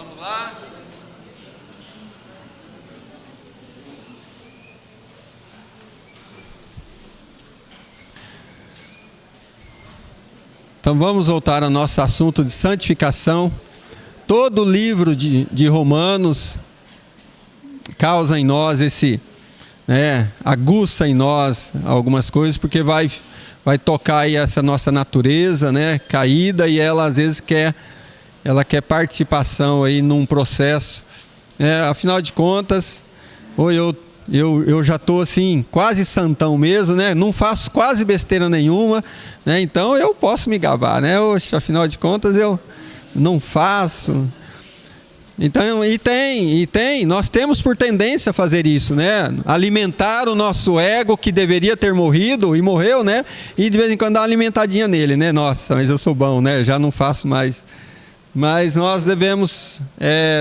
Vamos lá. Então vamos voltar ao nosso assunto de santificação. Todo o livro de Romanos causa em nós aguça em nós algumas coisas, porque vai tocar aí essa nossa natureza, caída, e ela às vezes quer participação aí num processo. Afinal de contas, eu já estou assim, quase santão mesmo, não faço quase besteira nenhuma, então eu posso me gabar, afinal de contas eu não faço. Então, nós temos por tendência a fazer isso, alimentar o nosso ego que deveria ter morrido e morreu, e de vez em quando dar uma alimentadinha nele, nossa, mas eu sou bom, já não faço mais. Mas nós devemos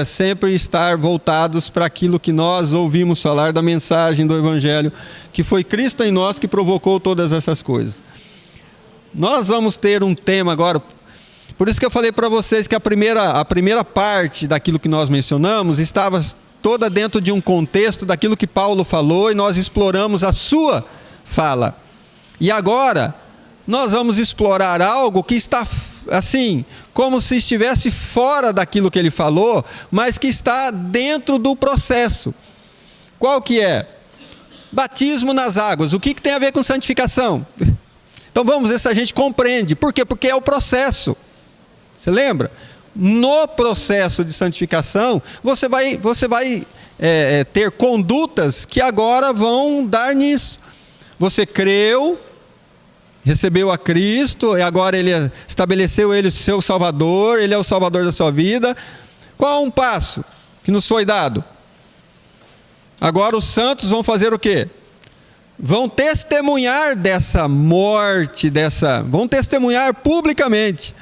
sempre estar voltados para aquilo que nós ouvimos falar da mensagem do Evangelho, que foi Cristo em nós que provocou todas essas coisas. Nós vamos ter um tema agora. Por isso que eu falei para vocês que a primeira parte daquilo que nós mencionamos estava toda dentro de um contexto daquilo que Paulo falou, e nós exploramos a sua fala. E agora nós vamos explorar algo que está assim, como se estivesse fora daquilo que ele falou, mas que está dentro do processo. Qual que é? Batismo nas águas. O que tem a ver com santificação? Então vamos ver se a gente compreende. Por quê? Porque é o processo. Você lembra? No processo de santificação, você vai ter condutas que agora vão dar nisso. Você creu, recebeu a Cristo, e agora Ele estabeleceu Ele seu Salvador, Ele é o Salvador da sua vida. Qual um passo que nos foi dado? Agora os santos vão fazer o quê? Vão testemunhar dessa morte, vão testemunhar publicamente.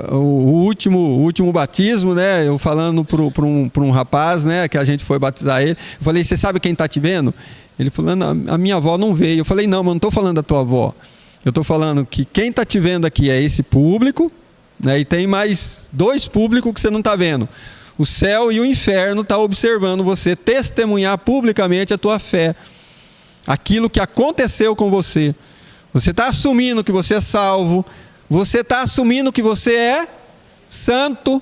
O último batismo, eu falando para um rapaz, que a gente foi batizar ele, eu falei, você sabe quem está te vendo? Ele falou, a minha avó não veio. Eu falei, não, mas não estou falando da tua avó. Eu estou falando que quem está te vendo aqui é esse público, e tem mais 2 públicos que você não está vendo. O céu e o inferno estão observando você testemunhar publicamente a tua fé. Aquilo que aconteceu com você. Você está assumindo que você é salvo. Você está assumindo que você é santo.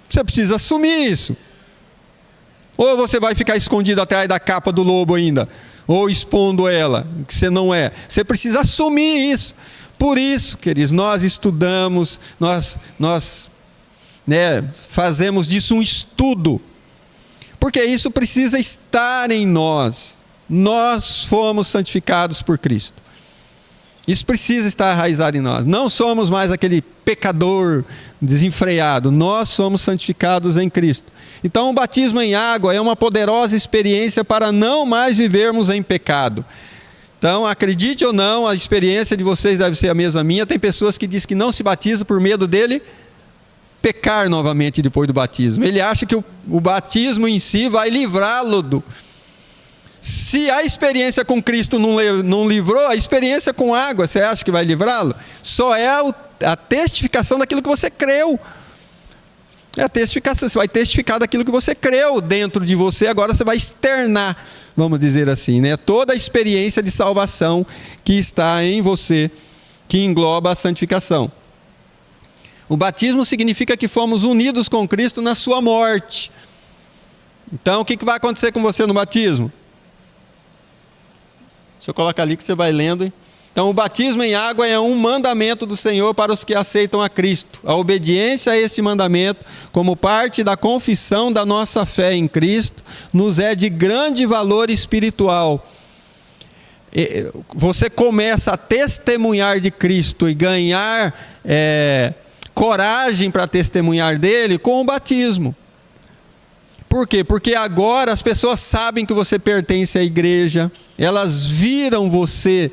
Você precisa assumir isso. Ou você vai ficar escondido atrás da capa do lobo ainda, ou expondo ela, que você não é. Você precisa assumir isso. Por isso, queridos, nós estudamos, nós fazemos disso um estudo, porque isso precisa estar em nós. Nós fomos santificados por Cristo. Isso precisa estar arraizado em nós. Não somos mais aquele pecador desenfreado. Nós somos santificados em Cristo. Então o batismo em água é uma poderosa experiência para não mais vivermos em pecado. Então, acredite ou não, a experiência de vocês deve ser a mesma minha. Tem pessoas que dizem que não se batizam por medo dele pecar novamente depois do batismo. Ele acha que o batismo em si vai livrá-lo do... Se a experiência com Cristo não livrou, a experiência com água, você acha que vai livrá-lo? Só é a testificação daquilo que você creu. É a testificação, você vai testificar daquilo que você creu dentro de você, agora você vai externar, vamos dizer assim, toda a experiência de salvação que está em você, que engloba a santificação. O batismo significa que fomos unidos com Cristo na sua morte. Então, o que vai acontecer com você no batismo? Deixa eu colocar ali que você vai lendo. Hein? Então, o batismo em água é um mandamento do Senhor para os que aceitam a Cristo. A obediência a esse mandamento, como parte da confissão da nossa fé em Cristo, nos é de grande valor espiritual. Você começa a testemunhar de Cristo e ganhar coragem para testemunhar dele com o batismo. Por quê? Porque agora as pessoas sabem que você pertence à igreja, elas viram você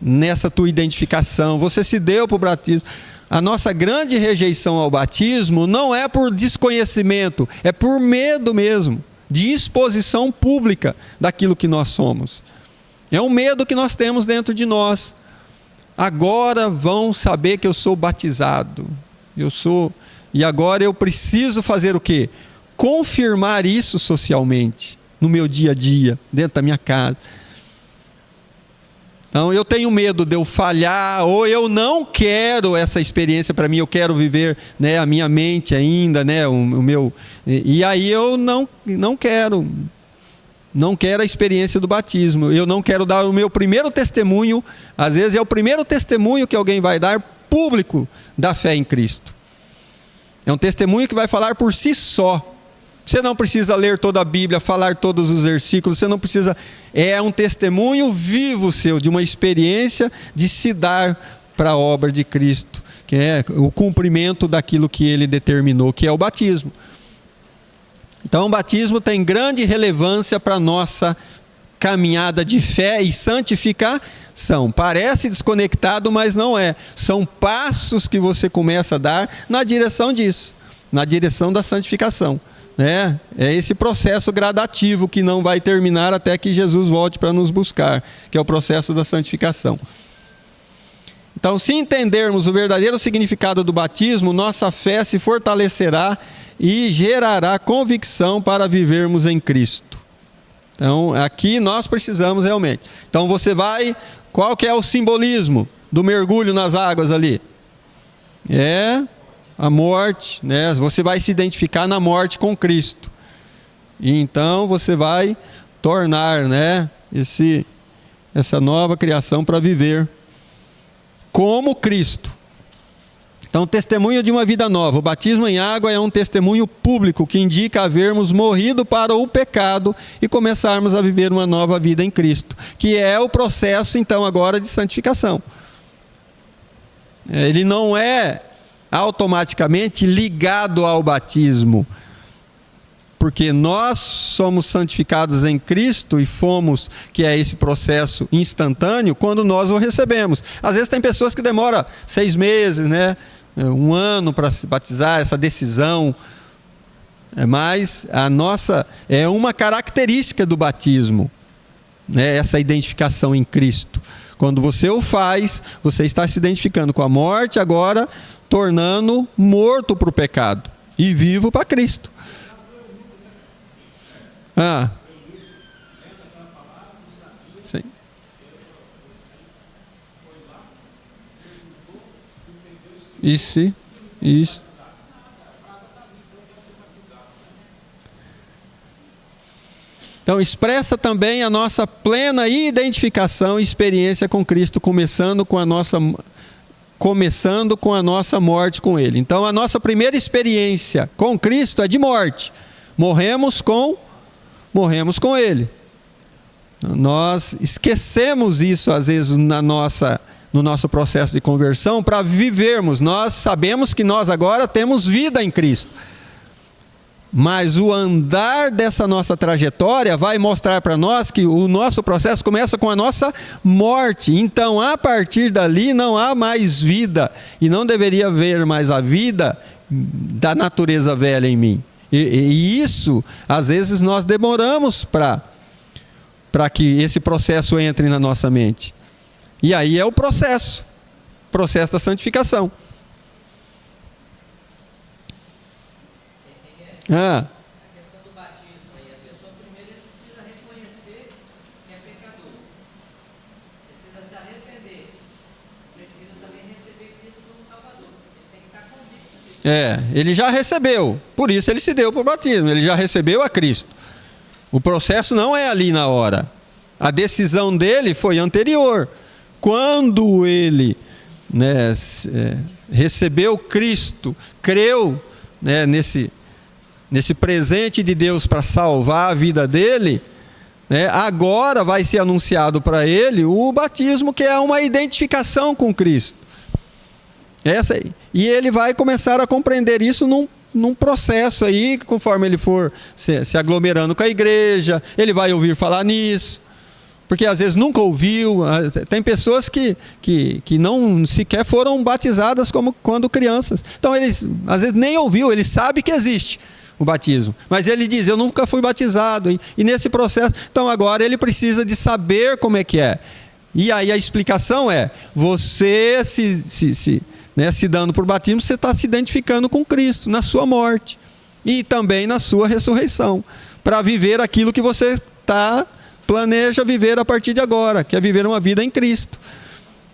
nessa tua identificação, você se deu para o batismo. A nossa grande rejeição ao batismo não é por desconhecimento, é por medo mesmo, de exposição pública daquilo que nós somos. É um medo que nós temos dentro de nós. Agora vão saber que eu sou batizado, eu sou E agora eu preciso fazer o quê? Confirmar isso socialmente, no meu dia a dia, dentro da minha casa. Então eu tenho medo de eu falhar, ou eu não quero essa experiência para mim, eu quero viver, né, a minha mente ainda, né, o meu... E aí eu não quero a experiência do batismo, eu não quero dar o meu primeiro testemunho, às vezes é o primeiro testemunho que alguém vai dar público da fé em Cristo. É um testemunho que vai falar por si só. Você não precisa ler toda a Bíblia, falar todos os versículos, você não precisa... É um testemunho vivo seu, de uma experiência de se dar para a obra de Cristo, que é o cumprimento daquilo que Ele determinou, que é o batismo. Então o batismo tem grande relevância para a nossa caminhada de fé e santificação. Parece desconectado, mas não é. São passos que você começa a dar na direção disso, na direção da santificação. É esse processo gradativo que não vai terminar até que Jesus volte para nos buscar, que é o processo da santificação. Então, se entendermos o verdadeiro significado do batismo, nossa fé se fortalecerá e gerará convicção para vivermos em Cristo. Então, aqui nós precisamos realmente. Então, qual que é o simbolismo do mergulho nas águas ali? É a morte, né? Você vai se identificar na morte com Cristo. E então você vai tornar, né, essa nova criação para viver como Cristo. Então, testemunho de uma vida nova. O batismo em água é um testemunho público que indica havermos morrido para o pecado e começarmos a viver uma nova vida em Cristo, que é o processo, então, agora de santificação. Ele não é automaticamente ligado ao batismo, porque nós somos santificados em Cristo e fomos, que é esse processo instantâneo, quando nós o recebemos. Às vezes tem pessoas que demoram 6 meses, né, 1 ano para se batizar, essa decisão, mas é uma característica do batismo, né, essa identificação em Cristo. Quando você o faz, você está se identificando com a morte, agora tornando morto para o pecado e vivo para Cristo. Sim. Isso. Então, expressa também a nossa plena identificação e experiência com Cristo, começando com a nossa morte com Ele. Então, a nossa primeira experiência com Cristo é de morte. Morremos com Ele. Nós esquecemos isso, às vezes, no nosso processo de conversão, para vivermos. Nós sabemos que nós agora temos vida em Cristo. Mas o andar dessa nossa trajetória vai mostrar para nós que o nosso processo começa com a nossa morte. Então, a partir dali, não há mais vida. E não deveria haver mais a vida da natureza velha em mim. E isso, às vezes, nós demoramos para que esse processo entre na nossa mente. E aí é o processo da santificação. A questão do batismo aí, a pessoa primeiro precisa reconhecer que é pecador, precisa se arrepender, precisa também receber Cristo como Salvador, ele tem que estar convicto disso. Ele já recebeu, por isso ele se deu para o batismo, ele já recebeu a Cristo. O processo não é ali na hora, a decisão dele foi anterior. Quando ele, né, recebeu Cristo, creu, né, nesse presente de Deus para salvar a vida dele, né, agora vai ser anunciado para ele o batismo, que é uma identificação com Cristo. E ele vai começar a compreender isso num processo aí, conforme ele for se aglomerando com a igreja, ele vai ouvir falar nisso, porque às vezes nunca ouviu. Tem pessoas que não sequer foram batizadas como quando crianças. Então ele às vezes nem ouviu, ele sabe que existe o batismo, mas ele diz: eu nunca fui batizado, e nesse processo, então agora ele precisa de saber como é que é. E aí a explicação é, você se dando por batismo, você está se identificando com Cristo na sua morte e também na sua ressurreição, para viver aquilo que você planeja viver a partir de agora, que é viver uma vida em Cristo.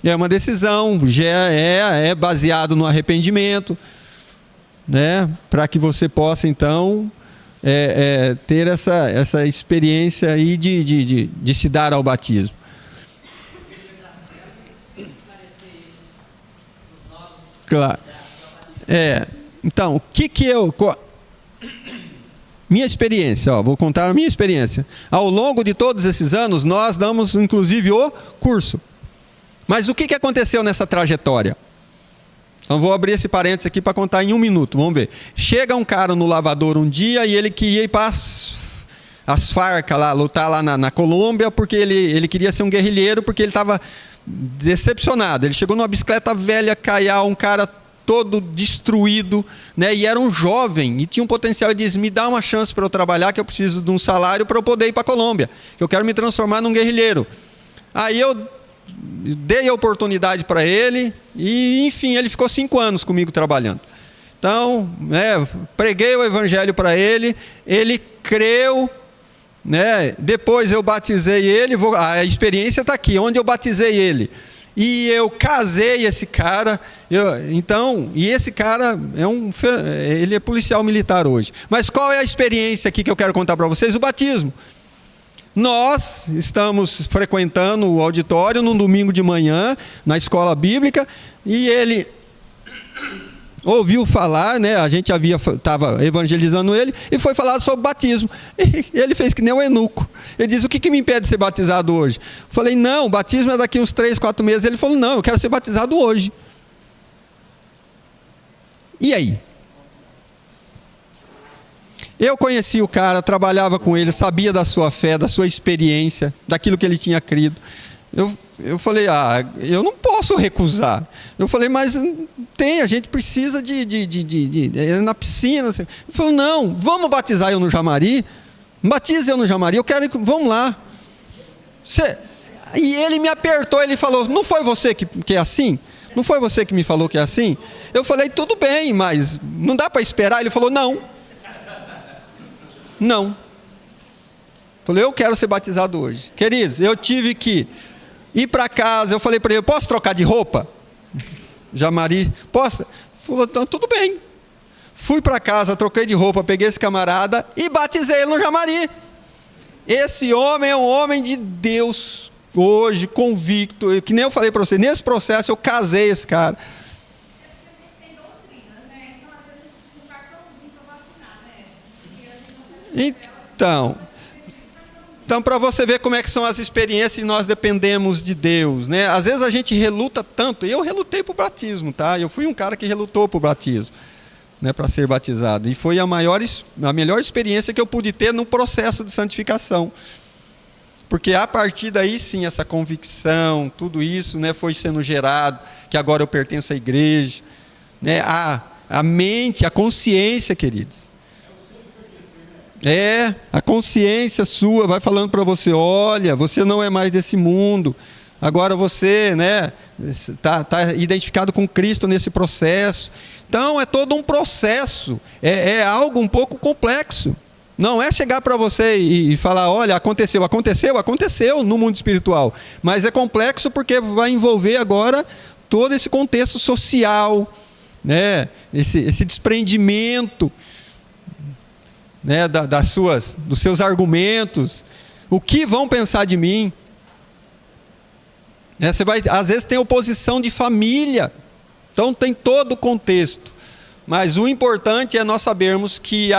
É uma decisão, já é baseado no arrependimento, né? Para que você possa então ter essa experiência aí de se dar ao batismo. Claro. Então, minha experiência, vou contar a minha experiência. Ao longo de todos esses anos, nós damos inclusive o curso. Mas o que aconteceu nessa trajetória? Então vou abrir esse parênteses aqui para contar em 1 minuto, vamos ver. Chega um cara no lavador um dia e ele queria ir para as Farc lá, lutar lá na Colômbia, porque ele queria ser um guerrilheiro, porque ele estava decepcionado. Ele chegou numa bicicleta velha, caial, um cara todo destruído, né? E era um jovem e tinha um potencial. Ele disse, me dá uma chance para eu trabalhar, que eu preciso de um salário para eu poder ir para a Colômbia, que eu quero me transformar num guerrilheiro. Aí eu dei a oportunidade para ele e, enfim, ele ficou 5 anos comigo trabalhando. Então, preguei o evangelho para ele, ele creu, né? Depois eu batizei ele, a experiência está aqui, onde eu batizei ele. E eu casei esse cara, e esse cara ele é policial militar hoje. Mas qual é a experiência aqui que eu quero contar para vocês? O batismo. Nós estamos frequentando o auditório num domingo de manhã, na escola bíblica, e ele ouviu falar, né? A gente estava evangelizando ele, e foi falar sobre batismo. E ele fez que nem o eunuco. Ele disse, o que me impede de ser batizado hoje? Eu falei, não, o batismo é daqui uns 3, 4 meses. Ele falou, não, eu quero ser batizado hoje. E aí? Eu conheci o cara, trabalhava com ele, sabia da sua fé, da sua experiência, daquilo que ele tinha crido. Eu falei, eu não posso recusar. Eu falei, mas a gente precisa na piscina. Ele falou, não, vamos batizar eu no Jamari? Batize eu no Jamari, vamos lá. E ele me apertou, ele falou, não foi você que é assim? Não foi você que me falou que é assim? Eu falei, tudo bem, mas não dá para esperar? Ele falou, não. Falei, eu quero ser batizado hoje. Queridos, eu tive que ir para casa, eu falei para ele, posso trocar de roupa? Jamari, posso? Falou, então, tudo bem. Fui para casa, troquei de roupa, peguei esse camarada e batizei ele no Jamari. Esse homem é um homem de Deus, hoje, convicto. Que nem eu falei para você, nesse processo eu casei esse cara. Então, para você ver como é que são as experiências, e nós dependemos de Deus, né? Às vezes a gente reluta tanto. Eu relutei para o batismo, tá? Eu fui um cara que relutou para o batismo, né, para ser batizado. E foi a melhor experiência que eu pude ter no processo de santificação. Porque a partir daí, sim, essa convicção, tudo isso, né, foi sendo gerado, que agora eu pertenço à igreja, né? A mente, a consciência, queridos. A consciência sua vai falando para você, olha, você não é mais desse mundo, agora você, né, tá identificado com Cristo nesse processo. Então é todo um processo, é algo um pouco complexo. Não é chegar para você e falar, olha, aconteceu no mundo espiritual, mas é complexo porque vai envolver agora todo esse contexto social, né, esse desprendimento, né, dos seus argumentos, o que vão pensar de mim. Você às vezes tem oposição de família, então tem todo o contexto, mas o importante é nós sabermos que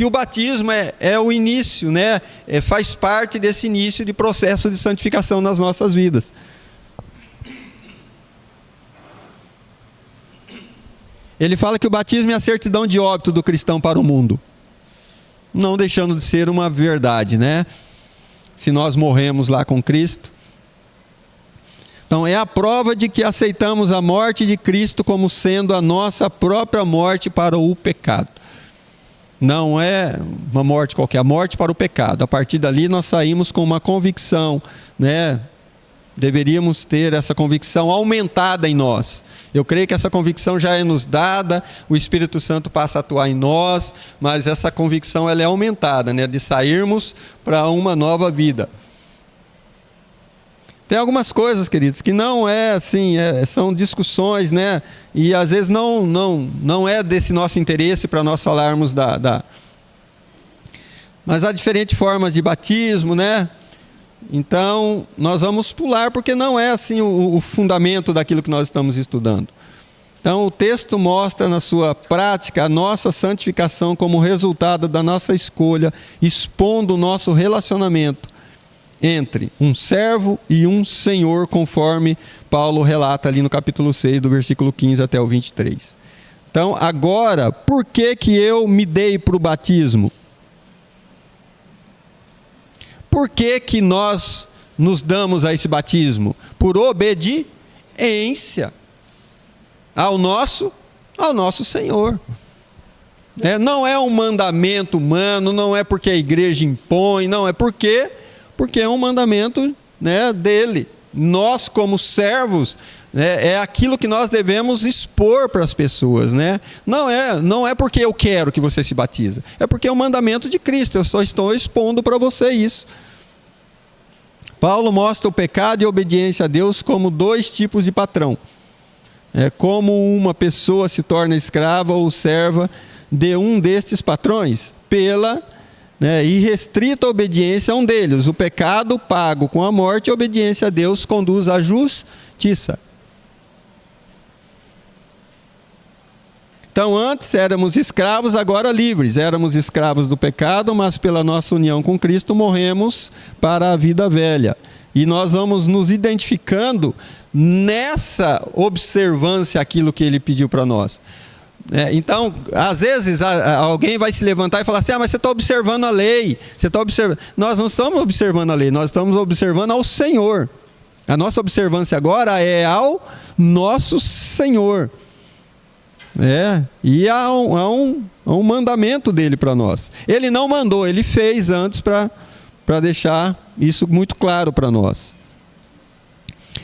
o batismo é o início, né, faz parte desse início de processo de santificação nas nossas vidas. Ele fala que o batismo é a certidão de óbito do cristão para o mundo, não deixando de ser uma verdade, né? Se nós morremos lá com Cristo. Então é a prova de que aceitamos a morte de Cristo como sendo a nossa própria morte para o pecado. Não é uma morte qualquer, a morte para o pecado. A partir dali nós saímos com uma convicção, né, deveríamos ter essa convicção aumentada em nós. Eu creio que essa convicção já é nos dada, o Espírito Santo passa a atuar em nós, mas essa convicção ela é aumentada, né, de sairmos para uma nova vida. Tem algumas coisas, queridos, que não é assim, são discussões, né, e às vezes não é desse nosso interesse para nós falarmos Mas há diferentes formas de batismo, né? Então, nós vamos pular, porque não é assim o fundamento daquilo que nós estamos estudando. Então, o texto mostra na sua prática a nossa santificação como resultado da nossa escolha, expondo o nosso relacionamento entre um servo e um senhor, conforme Paulo relata ali no capítulo 6, do versículo 15 até o 23. Então, agora, por que eu me dei para o batismo? Por que nós nos damos a esse batismo? Por obediência ao nosso Senhor. Não é um mandamento humano, não é porque a igreja impõe, não, é porque é um mandamento, né, dele. Nós, como servos, né, é aquilo que nós devemos expor para as pessoas, né? Não é porque eu quero que você se batize, é porque é um mandamento de Cristo, eu só estou expondo para você isso. Paulo mostra o pecado e a obediência a Deus como dois tipos de patrão. Como uma pessoa se torna escrava ou serva de um destes patrões, pela irrestrita obediência a um deles. O pecado pago com a morte, a obediência a Deus conduz à justiça. Então, antes éramos escravos, agora livres. Éramos escravos do pecado, mas pela nossa união com Cristo morremos para a vida velha. E nós vamos nos identificando nessa observância àquilo que Ele pediu para nós. Então, às vezes, alguém vai se levantar e falar assim, mas você está observando a lei. Nós não estamos observando a lei, nós estamos observando ao Senhor. A nossa observância agora é ao nosso Senhor. E há um mandamento dele para nós. Ele não mandou, ele fez antes para deixar isso muito claro para nós.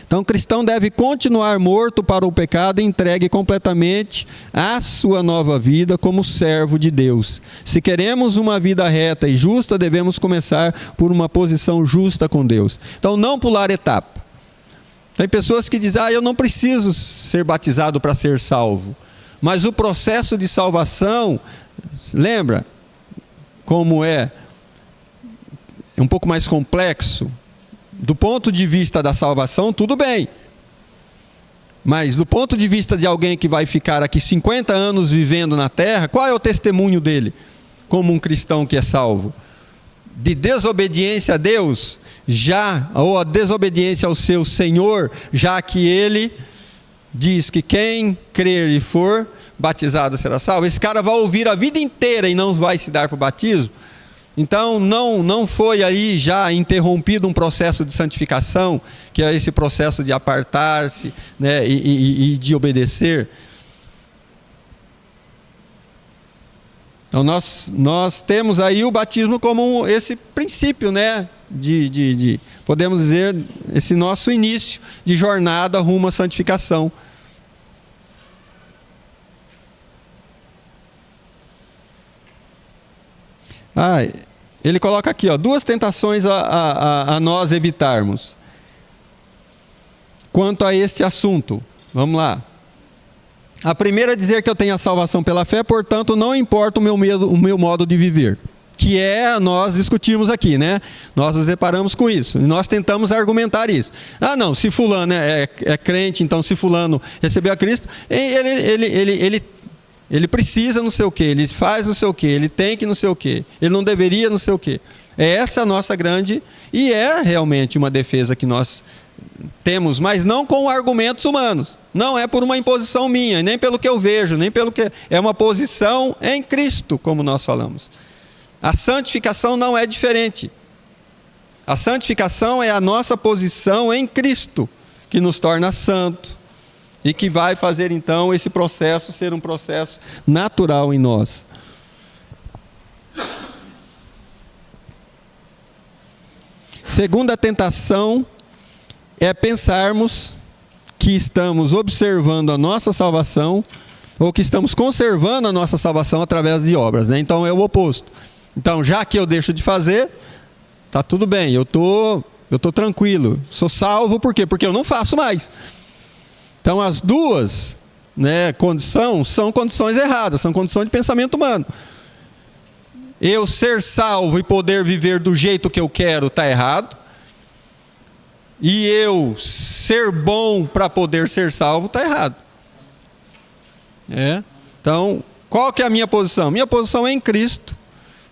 Então, o cristão deve continuar morto para o pecado e entregue completamente à sua nova vida como servo de Deus. Se queremos uma vida reta e justa, devemos começar por uma posição justa com Deus. Então, não pular etapa. Tem pessoas que dizem, eu não preciso ser batizado para ser salvo. Mas o processo de salvação, lembra como é um pouco mais complexo? Do ponto de vista da salvação, tudo bem. Mas do ponto de vista de alguém que vai ficar aqui 50 anos vivendo na terra, qual é o testemunho dele como um cristão que é salvo? De desobediência a Deus, ou a desobediência ao seu Senhor, já que ele diz que quem crer e for batizado será salvo. Esse cara vai ouvir a vida inteira e não vai se dar para o batismo. Então não foi aí já interrompido um processo de santificação, que é esse processo de apartar-se, né, e de obedecer. Então nós temos aí o batismo como esse princípio, né, de podemos dizer, esse nosso início de jornada rumo à santificação. Ele coloca aqui, duas tentações a nós evitarmos. Quanto a este assunto, vamos lá. A primeira é dizer que eu tenho a salvação pela fé, portanto não importa o meu modo de viver. Que nós discutimos aqui, né? Nós nos deparamos com isso. E nós tentamos argumentar isso. Não, se fulano é crente, então se fulano recebeu a Cristo, ele precisa não sei o quê, ele faz não sei o quê, ele tem que não sei o quê, ele não deveria não sei o quê. Essa é a nossa grande, e é realmente uma defesa que nós temos, mas não com argumentos humanos. Não é por uma imposição minha, nem pelo que eu vejo, nem pelo que... É uma posição em Cristo, como nós falamos. A santificação não é diferente. A santificação é a nossa posição em Cristo, que nos torna santo. E que vai fazer então esse processo ser um processo natural em nós. Segunda tentação é pensarmos que estamos observando a nossa salvação ou que estamos conservando a nossa salvação através de obras, né? Então é o oposto. Então, já que eu deixo de fazer, tá tudo bem, eu tô tranquilo, sou salvo, por quê? Porque eu não faço mais. Então as duas, né, condições são condições erradas, são condições de pensamento humano. Eu ser salvo e poder viver do jeito que eu quero está errado. E eu ser bom para poder ser salvo está errado. Então, qual que é a minha posição? Minha posição é em Cristo.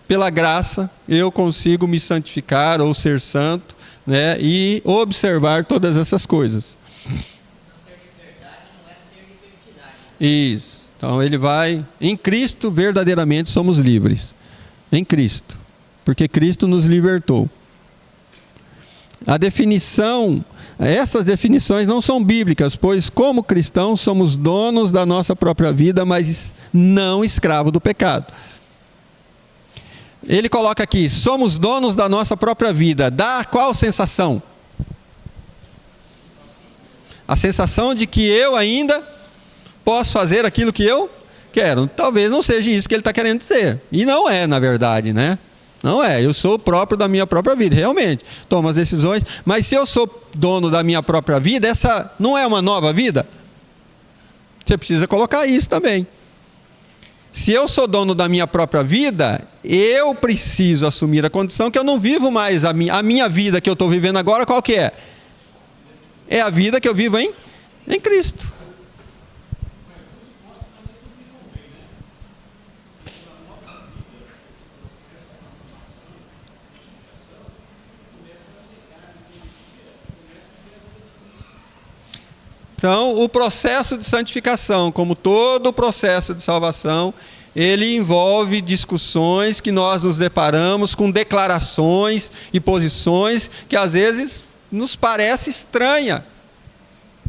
Pela graça, eu consigo me santificar ou ser santo, né, e observar todas essas coisas. Não ter liberdade não é ter libertinagem. Isso. Então ele vai... Em Cristo, verdadeiramente, somos livres. Em Cristo. Porque Cristo nos libertou. A definição... Essas definições não são bíblicas, pois como cristãos somos donos da nossa própria vida, mas não escravos do pecado. Ele coloca aqui, somos donos da nossa própria vida. Dá qual sensação? A sensação de que eu ainda posso fazer aquilo que eu quero. Talvez não seja isso que ele está querendo dizer. E não é, na verdade, né? Não é, eu sou próprio da minha própria vida, realmente. Tomo as decisões, mas se eu sou dono da minha própria vida, essa não é uma nova vida? Você precisa colocar isso também. Se eu sou dono da minha própria vida, eu preciso assumir a condição que eu não vivo mais a minha vida que eu estou vivendo agora, qual que é? É a vida que eu vivo em Cristo. Então, o processo de santificação, como todo o processo de salvação, ele envolve discussões que nós nos deparamos com declarações e posições que às vezes nos parece estranha.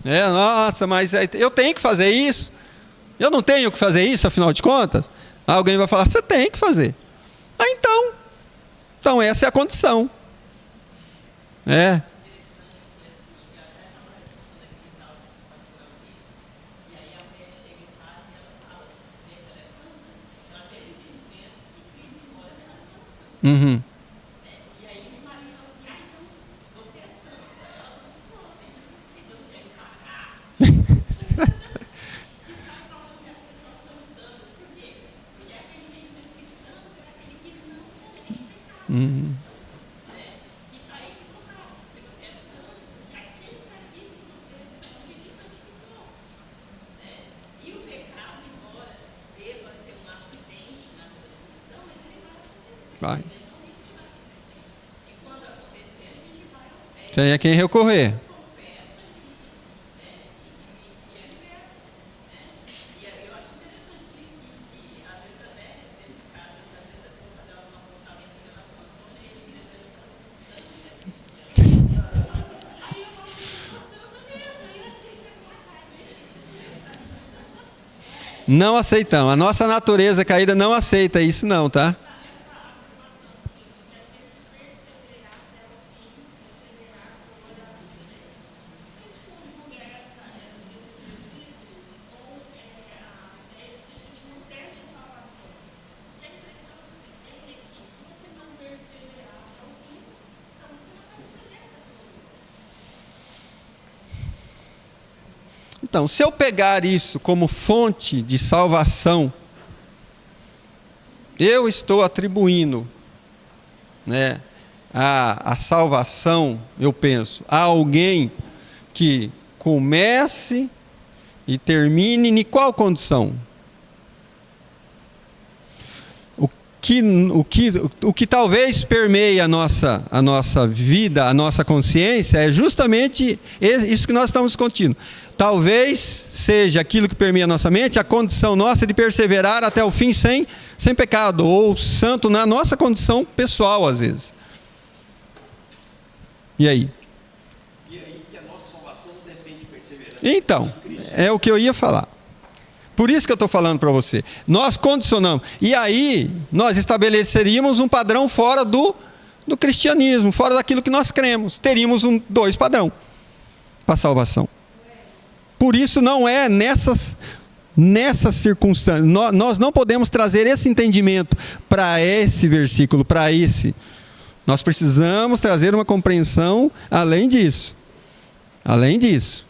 Nossa, mas eu tenho que fazer isso? Eu não tenho que fazer isso, afinal de contas? Alguém vai falar, você tem que fazer. Então essa é a condição. Uhum. E aí o marido fala assim, então você é santa. Ela falou assim, não, então chega e fala, que sabe falando que as pessoas são santas. Por quê? Porque aquele entendimento que santo é aquele que não comete pecado. Uhum. Que está equivocado. Porque você é santo, e aquele que vai vir que você é santo, que te santificou. E o pecado, embora deva ser um acidente na vida do cristão, mas ele vai acontecer. Vai. Tem a quem recorrer. Não aceitamos. A nossa natureza caída não aceita isso não, tá? Então, se eu pegar isso como fonte de salvação, eu estou atribuindo, né, a salvação, eu penso, a alguém que comece e termine em qual condição? O que talvez permeie a nossa vida, a nossa consciência, é justamente isso que nós estamos discutindo. Talvez seja aquilo que permeia a nossa mente, a condição nossa de perseverar até o fim sem pecado, ou santo na nossa condição pessoal, às vezes. E aí? E aí que a nossa salvação não depende de perseverança. Então, é o que eu ia falar. Por isso que eu estou falando para você. Nós condicionamos. E aí, nós estabeleceríamos um padrão fora do cristianismo, fora daquilo que nós cremos. Teríamos dois padrões. para a salvação. Por isso não é nessas circunstâncias. Nós não podemos trazer esse entendimento para esse versículo, para esse. Nós precisamos trazer uma compreensão além disso. Além disso.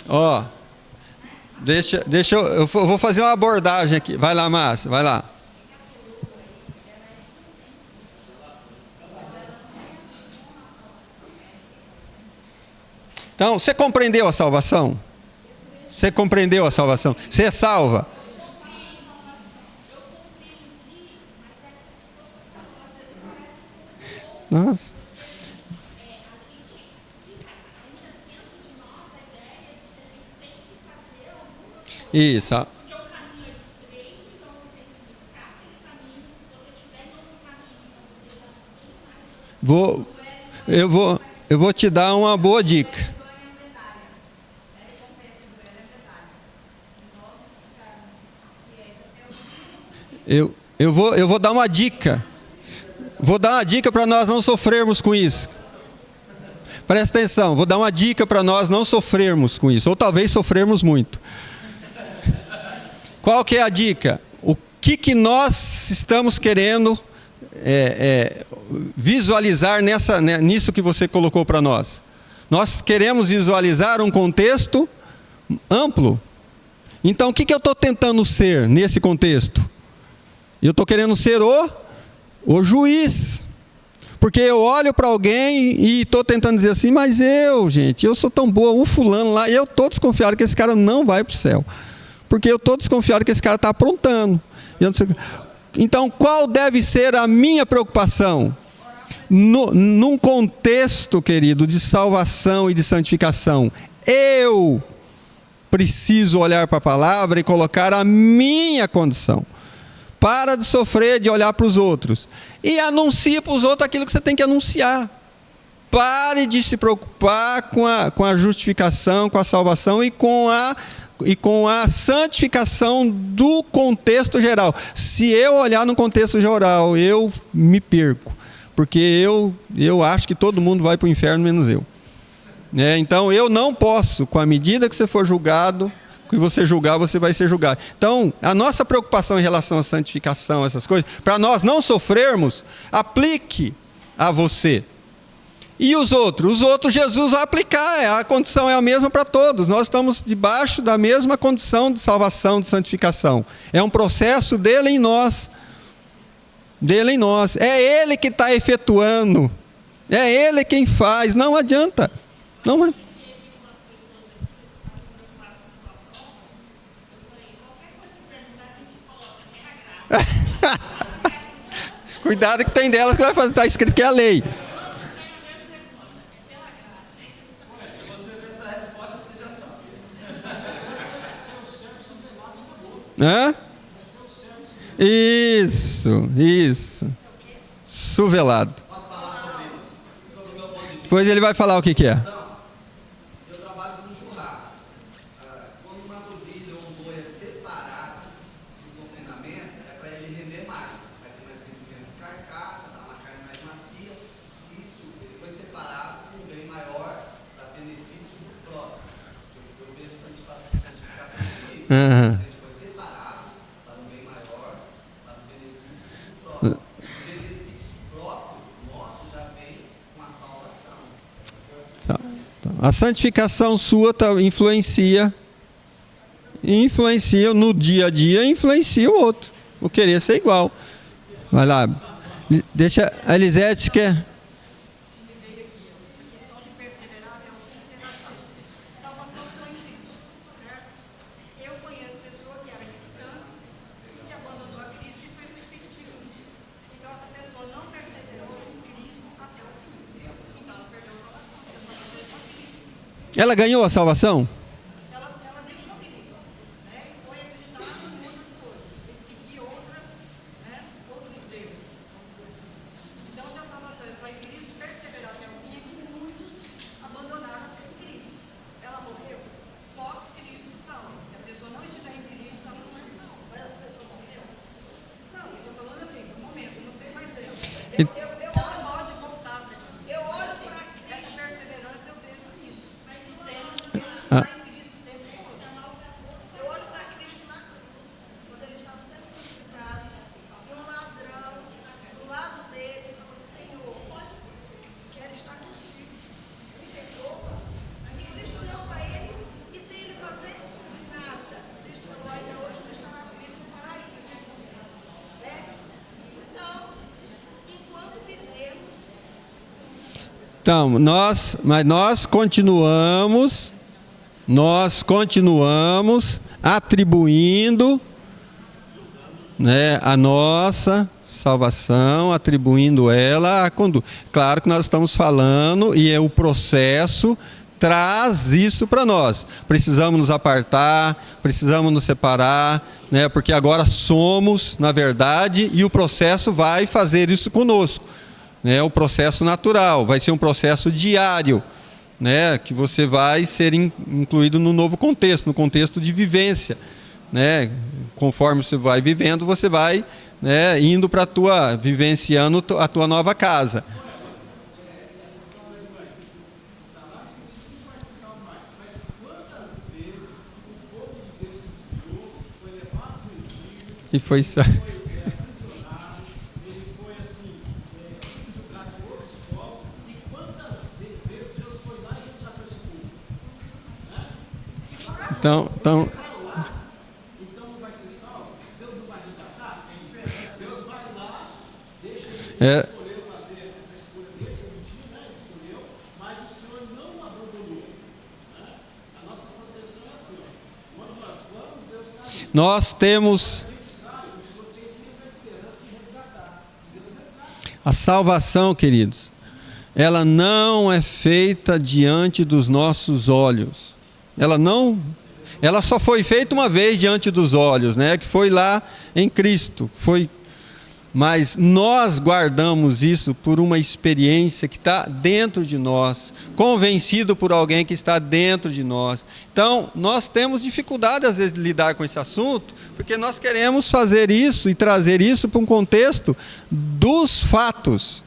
Ó, eu vou fazer uma abordagem aqui. Vai lá, Márcia, vai lá. Então, você compreendeu a salvação? Você compreendeu a salvação? Você é salva? Nossa. Isso. Eu vou te dar uma boa dica. Eu vou dar uma dica. Vou dar uma dica para nós não sofrermos com isso. Presta atenção, vou dar uma dica para nós não sofrermos com isso, ou talvez sofrermos muito. Qual que é a dica? O que nós estamos querendo visualizar nisso que você colocou para nós? Nós queremos visualizar um contexto amplo. Então, o que eu estou tentando ser nesse contexto? Eu estou querendo ser o juiz. Porque eu olho para alguém e estou tentando dizer assim, mas eu sou tão boa, o fulano lá, e eu estou desconfiado que esse cara não vai para o céu. Porque eu estou desconfiado que esse cara está aprontando. Então, qual deve ser a minha preocupação? Num contexto, querido, de salvação e de santificação, eu preciso olhar para a palavra e colocar a minha condição. Para de sofrer, de olhar para os outros. E anuncie para os outros aquilo que você tem que anunciar. Pare de se preocupar com a justificação, com a salvação e com a santificação do contexto geral. Se eu olhar no contexto geral, eu me perco. Porque eu acho que todo mundo vai para o inferno, menos eu. Então, eu não posso, com a medida que você for julgado, que você julgar, você vai ser julgado. Então, a nossa preocupação em relação à santificação, essas coisas, para nós não sofrermos, aplique a você. E os outros? Os outros Jesus vai aplicar, a condição é a mesma para todos. Nós estamos debaixo da mesma condição de salvação, de santificação. É um processo dele em nós. Dele em nós. É ele que está efetuando. É ele quem faz. Não adianta. Não adianta. Cuidado que tem delas que vai fazer, está escrito que é a lei. Se você vê essa resposta, você já sabe. Isso. Suvelado. Depois ele vai falar o que é. Eu trabalho com churrasco. Quando uma novilha ou um boi é separado do confinamento, é para ele render mais. Vai ter mais rendimento de carcaça, dá uma carne mais macia. Isso, ele foi separado com um bem maior, para benefício do próximo. Eu vejo santificação de Cristo. A gente foi separado para um bem maior, para o benefício do próximo. O benefício próprio nosso já vem com a salvação. A santificação sua influencia no dia a dia, influencia o outro. O querer ser igual. Vai lá. Deixa a Elisete quer. Ela ganhou a salvação? Ela deixou Cristo, né? E foi acreditar em outras coisas. Ele seguia outros deuses, vamos dizer assim. Então, se a salvação é só em Cristo, perseverar até o fim é que muitos abandonaram a fé em Cristo. Ela morreu, só Cristo salva. Se a pessoa não estiver em Cristo, ela não é salva. Mas as pessoas morreram? Não, eu estou falando assim, no momento, eu não sei mais dela. Ela pode voltar, né? Eu olho para essa perseverança, eu vejo isso. Mas os temos que estar em Cristo o tempo todo. Eu olho para Cristo na cruz, quando ele estava sendo crucificado, e um ladrão do lado dele falou: Senhor, quero estar contigo. Ele perdoa. E Cristo olhou para ele e sem ele fazer nada. Cristo falou: ainda hoje tu estará comigo no paraíso. Né? Então, enquanto vivemos, Então, mas nós continuamos atribuindo, né, a nossa salvação, atribuindo ela à conduta. Claro que nós estamos falando, e o processo traz isso para nós. Precisamos nos apartar, precisamos nos separar, né, porque agora somos, na verdade, e o processo vai fazer isso conosco. É o processo natural, vai ser um processo diário, né, que você vai ser incluído no novo contexto, no contexto de vivência, né, conforme você vai vivendo, você vai, né, indo para vivenciando a tua nova casa. E foi isso. Então vai ser salvo? Deus não vai resgatar? Deus vai lá, deixa ele escolher fazer essa escolha dele, permitir, né? Ele escolheu, mas o Senhor não abandonou. Né? A nossa proteção é assim, ó. Onde nós vamos, Deus está ali. Nós temos. A salvação, queridos, ela não é feita diante dos nossos olhos. Ela só foi feita uma vez diante dos olhos, né? Que foi lá em Cristo. Mas nós guardamos isso por uma experiência que está dentro de nós, convencido por alguém que está dentro de nós. Então, nós temos dificuldade às vezes de lidar com esse assunto, porque nós queremos fazer isso e trazer isso para um contexto dos fatos.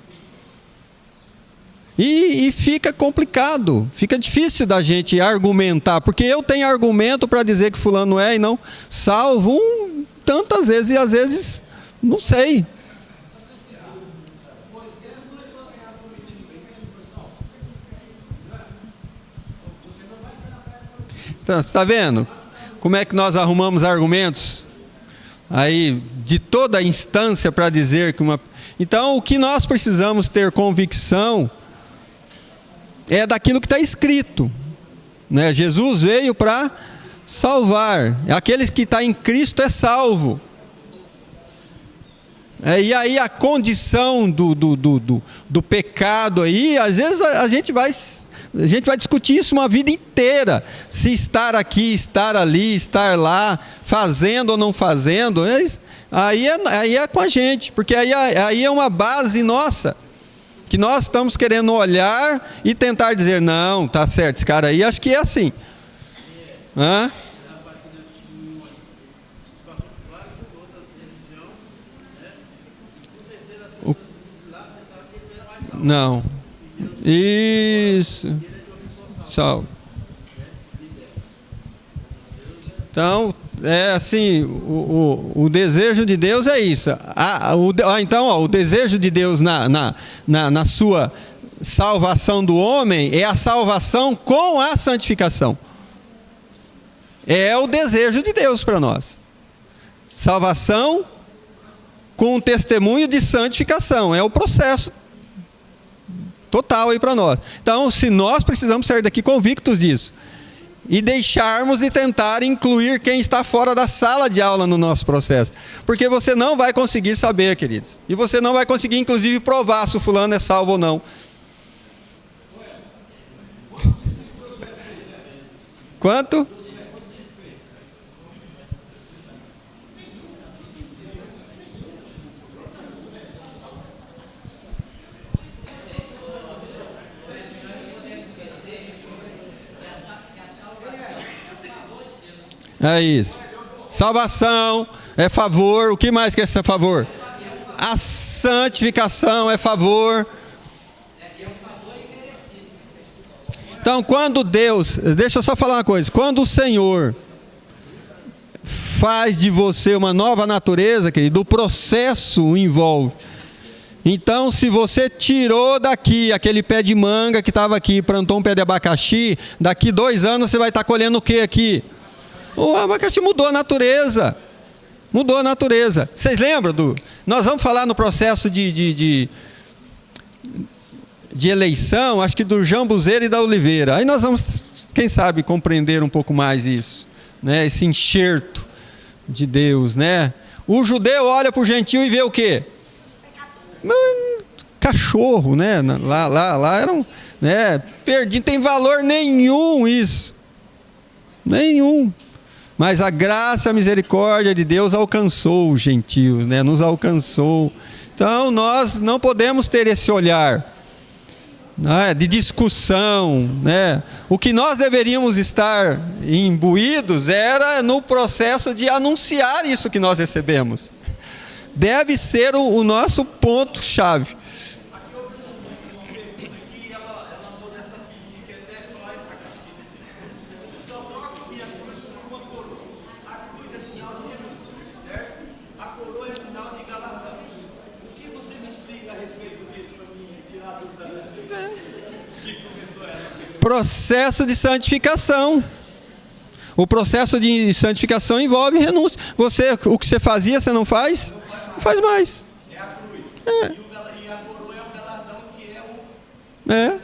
E fica complicado, fica difícil da gente argumentar, porque eu tenho argumento para dizer que fulano é e não salvo tantas vezes, e às vezes não sei. Então, você está vendo como é que nós arrumamos argumentos aí de toda a instância para dizer que uma... Então, o que nós precisamos ter convicção é daquilo que está escrito, né? Jesus veio para salvar. Aqueles que estão em Cristo é salvo. E aí a condição do pecado aí, às vezes a gente vai discutir isso uma vida inteira. Se estar aqui, estar ali, estar lá, fazendo ou não fazendo, aí é com a gente, porque aí é uma base nossa, que nós estamos querendo olhar e tentar dizer, não, tá certo, esse cara aí acho que é assim. Hã? Não. Isso. Salve. Então, é assim, o desejo de Deus é isso. Então, o desejo de Deus na sua salvação do homem é a salvação com a santificação. É o desejo de Deus para nós. Salvação com um testemunho de santificação. É o processo total aí para nós. Então, se nós precisamos sair daqui convictos disso e deixarmos de tentar incluir quem está fora da sala de aula no nosso processo, porque você não vai conseguir saber, queridos, e você não vai conseguir inclusive provar se o fulano é salvo ou não. Quanto? É isso. Salvação é favor. O que mais que é esse favor? A santificação é favor. Então, quando Deus... Deixa eu só falar uma coisa. Quando o Senhor faz de você uma nova natureza, querido, o processo o envolve. Então, se você tirou daqui aquele pé de manga que estava aqui, plantou um pé de abacaxi, daqui 2 anos você vai estar colhendo o que aqui? O abacaxi mudou a natureza. Mudou a natureza. Vocês lembram do... Nós vamos falar no processo de eleição, acho que do Jambuzeiro e da Oliveira. Aí nós vamos, quem sabe, compreender um pouco mais isso, né? Esse enxerto de Deus, né? O judeu olha para o gentio e vê o quê? Cachorro, né? Lá eram, né? Perdido, tem valor nenhum isso. Nenhum. Mas a graça e a misericórdia de Deus alcançou os gentios, né? Nos alcançou. Então nós não podemos ter esse olhar, né, de discussão, né? O que nós deveríamos estar imbuídos era no processo de anunciar isso que nós recebemos. Deve ser o nosso ponto-chave. Processo de santificação. O processo de santificação envolve renúncia. O que você fazia, você não faz? Não faz mais. É a cruz. É. E a coroa é o galardão que é É.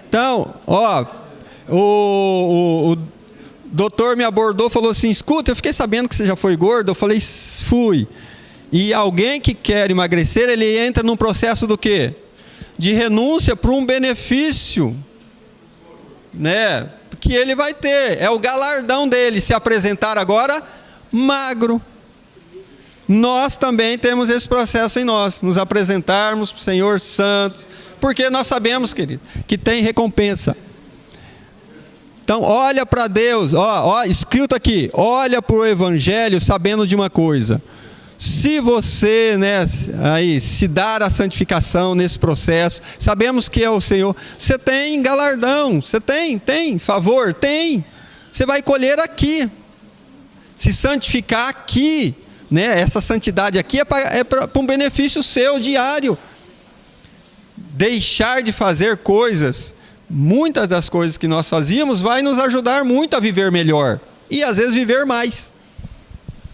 Então, ó, o doutor me abordou, falou assim: escuta, eu fiquei sabendo que você já foi gordo. Eu falei: fui. E alguém que quer emagrecer, ele entra num processo do quê? De renúncia para um benefício, né, que ele vai ter. É o galardão dele se apresentar agora magro. Nós também temos esse processo em nós, nos apresentarmos para o Senhor santos, porque nós sabemos, querido, que tem recompensa. Então olha para Deus, escuta aqui, olha para o Evangelho sabendo de uma coisa: se você, né, aí, se dar a santificação nesse processo, sabemos que é o Senhor, você tem galardão, você tem favor, tem. Você vai colher aqui. Se santificar aqui, né, essa santidade aqui é para um benefício seu diário. Deixar de fazer coisas, muitas das coisas que nós fazíamos, vai nos ajudar muito a viver melhor. E às vezes viver mais.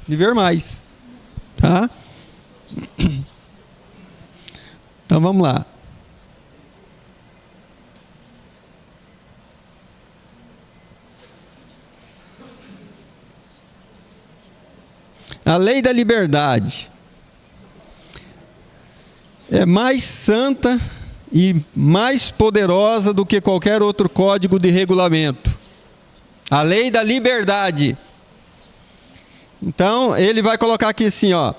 Viver mais. Tá? Então vamos lá. A lei da liberdade é mais santa e mais poderosa do que qualquer outro código de regulamento. A lei da liberdade. Então, ele vai colocar aqui assim, ó.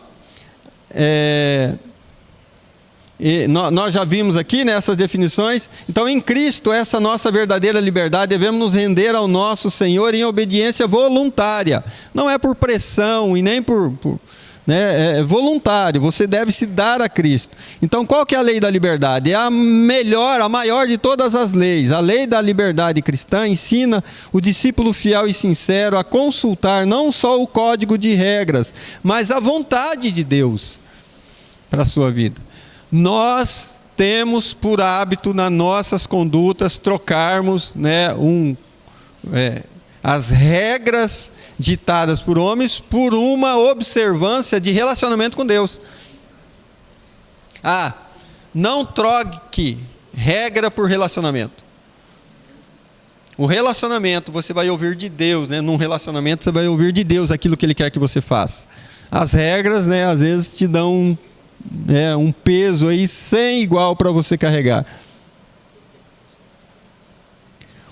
Nós já vimos aqui, né, essas definições. Então, em Cristo, essa nossa verdadeira liberdade, devemos nos render ao nosso Senhor em obediência voluntária. Não é por pressão e nem né, é voluntário. Você deve se dar a Cristo. Então, qual que é a lei da liberdade? É a maior de todas as leis. A lei da liberdade cristã ensina o discípulo fiel e sincero a consultar não só o código de regras, mas a vontade de Deus para a sua vida. Nós temos por hábito nas nossas condutas trocarmos, né, as regras ditadas por homens por uma observância de relacionamento com Deus. Não troque regra por relacionamento. O relacionamento você vai ouvir de Deus, né? Num relacionamento você vai ouvir de Deus aquilo que Ele quer que você faça. As regras, né, às vezes te dão um peso aí sem igual para você carregar.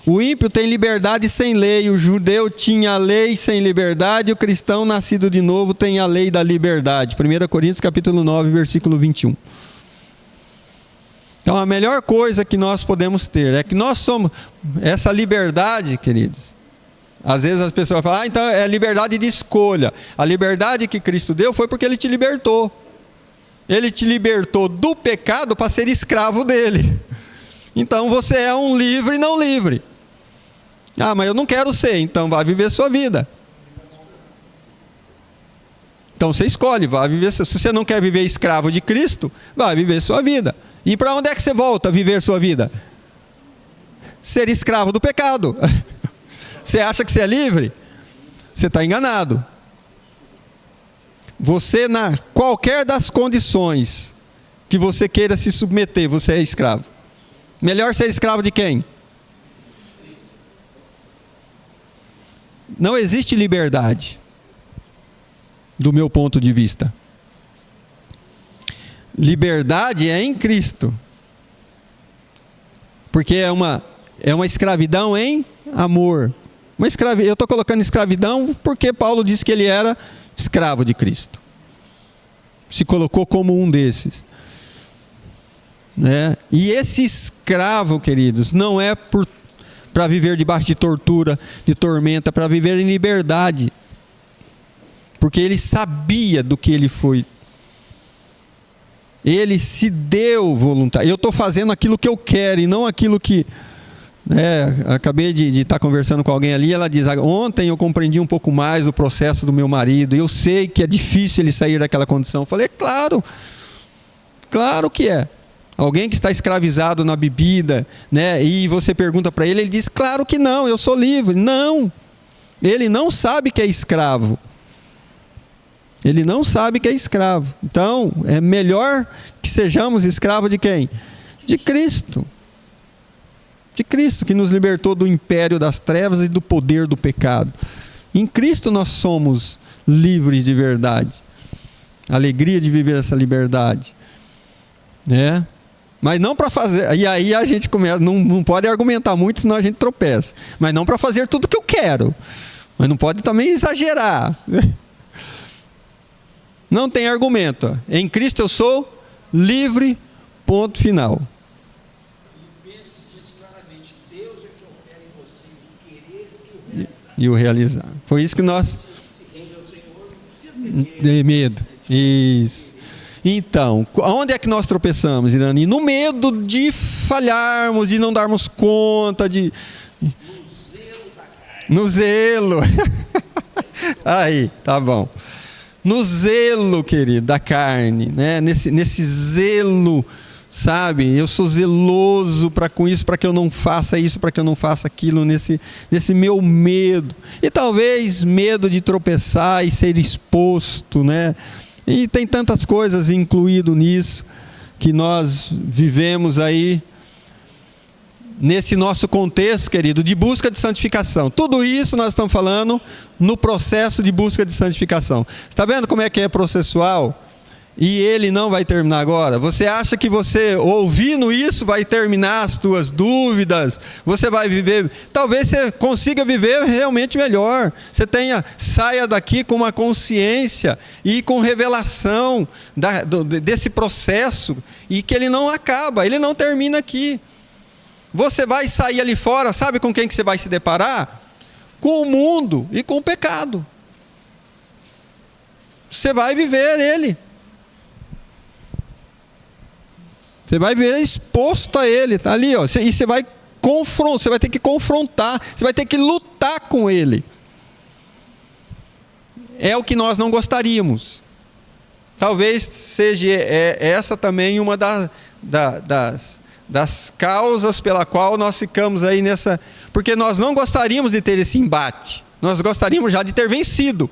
O ímpio tem liberdade sem lei, o judeu tinha a lei sem liberdade, o cristão nascido de novo tem a lei da liberdade. 1 Coríntios capítulo 9, versículo 21. Então a melhor coisa que nós podemos ter é que nós somos essa liberdade, queridos. Às vezes as pessoas falam, então é liberdade de escolha. A liberdade que Cristo deu foi porque Ele te libertou. Ele te libertou do pecado para ser escravo dele. Então você é um livre e não livre. Ah, mas eu não quero ser, então vai viver sua vida. Então você escolhe, vai viver. Se você não quer viver escravo de Cristo, vai viver sua vida. E para onde é que você volta a viver sua vida? Ser escravo do pecado. Você acha que você é livre? Você está enganado. Você, na qualquer das condições que você queira se submeter, você é escravo. Melhor ser escravo de quem? Não existe liberdade, do meu ponto de vista. Liberdade é em Cristo. Porque é uma escravidão em amor. Eu estou colocando escravidão porque Paulo disse que ele era escravo de Cristo. Se colocou como um desses. Né? E esse escravo, queridos, não é para viver debaixo de tortura, de tormenta, para viver em liberdade. Porque ele sabia do que ele foi. Ele se deu voluntário. Eu estou fazendo aquilo que eu quero e não aquilo que... acabei de estar conversando com alguém ali, ela diz, ontem eu compreendi um pouco mais o processo do meu marido, eu sei que é difícil ele sair daquela condição. Eu falei, claro que é. Alguém que está escravizado na bebida, né, e você pergunta para ele diz, claro que não, eu sou livre. Não, ele não sabe que é escravo. Ele não sabe que é escravo. Então, é melhor que sejamos escravos de quem? De Cristo. De Cristo, que nos libertou do império das trevas e do poder do pecado. Em Cristo nós somos livres de verdade. A alegria de viver essa liberdade. Né? Mas não para fazer... E aí a gente começa... Não pode argumentar muito, senão a gente tropeça. Mas não para fazer tudo que eu quero. Mas não pode também exagerar. Não tem argumento. Em Cristo eu sou livre, ponto final. E o realizar. Foi isso que nós... De medo. Isso. Então, onde é que nós tropeçamos, Irani? No medo de falharmos, de não darmos conta, de... No zelo. Aí, tá bom. No zelo, querido, da carne, né? Nesse zelo, sabe? Eu sou zeloso com isso, para que eu não faça isso, para que eu não faça aquilo, nesse meu medo. E talvez medo de tropeçar e ser exposto, né? E tem tantas coisas incluído nisso, que nós vivemos aí, nesse nosso contexto, querido, de busca de santificação. Tudo isso nós estamos falando no processo de busca de santificação. Está vendo como é que é processual? E ele não vai terminar agora. Você acha que você, ouvindo isso, vai terminar as tuas dúvidas? Você vai viver... Talvez você consiga viver realmente melhor. Você saia daqui com uma consciência e com revelação desse processo. E que ele não acaba, ele não termina aqui. Você vai sair ali fora, sabe com quem que você vai se deparar? Com o mundo e com o pecado. Você vai viver ele. Você vai ver exposto a ele, tá ali, ó. E você vai ter que confrontar, você vai ter que lutar com ele. É o que nós não gostaríamos. Talvez seja essa também uma das causas pela qual nós ficamos aí nessa... Porque nós não gostaríamos de ter esse embate. Nós gostaríamos já de ter vencido.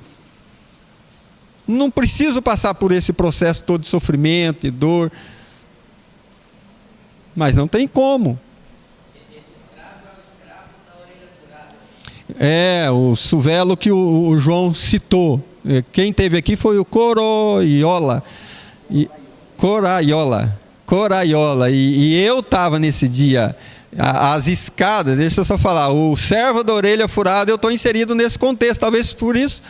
Não preciso passar por esse processo todo de sofrimento e dor. Mas não tem como. Esse escravo é o escravo da orelha furada. O suvelo que o João citou. Quem teve aqui foi o Coraiola. Coraiola. E eu estava nesse dia as escadas, deixa eu só falar, o servo da orelha furada, eu estou inserido nesse contexto, talvez por isso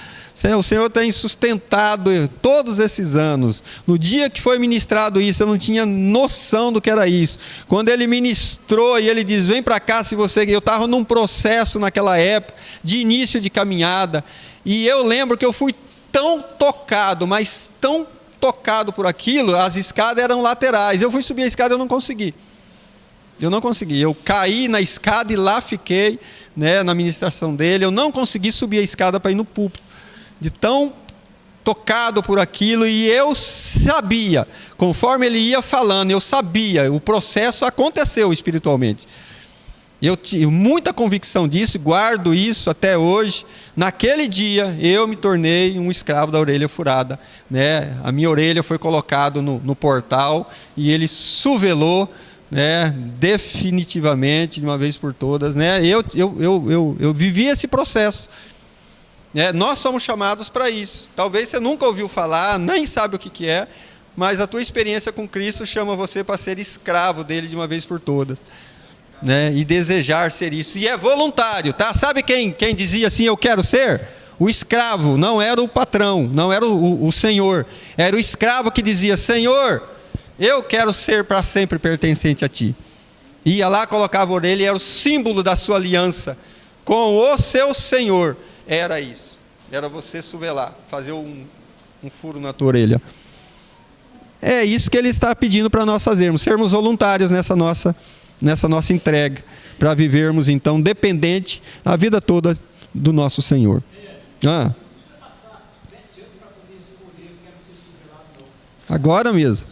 o Senhor tem sustentado todos esses anos. No dia que foi ministrado isso, eu não tinha noção do que era isso. Quando ele ministrou e ele diz, vem para cá se você... Eu estava num processo naquela época, de início de caminhada, e eu lembro que eu fui tão tocado, mas tão tocado por aquilo, as escadas eram laterais. Eu fui subir a escada e eu não consegui. Eu caí na escada e lá fiquei, né, na ministração dele. Eu não consegui subir a escada para ir no púlpito, de tão tocado por aquilo. E eu sabia, conforme ele ia falando, eu sabia, o processo aconteceu espiritualmente. Eu tinha muita convicção disso, guardo isso até hoje. Naquele dia, eu me tornei um escravo da orelha furada, né? A minha orelha foi colocada no portal e ele suvelou, né, definitivamente, de uma vez por todas, né? Eu vivi esse processo, né? Nós somos chamados para isso. Talvez você nunca ouviu falar, nem sabe o que é, mas a tua experiência com Cristo chama você para ser escravo dele de uma vez por todas, né? E desejar ser isso. E é voluntário, tá? Sabe quem dizia assim, eu quero ser? O escravo, não era o patrão, não era o senhor, era o escravo que dizia, Senhor, eu quero ser para sempre pertencente a ti. Ia lá, colocava a orelha, e era o símbolo da sua aliança com o seu Senhor. Era isso. Era você suvelar, fazer um furo na tua orelha. É isso que ele está pedindo para nós fazermos, sermos voluntários nessa nossa entrega, para vivermos então dependente a vida toda do nosso Senhor. Agora mesmo.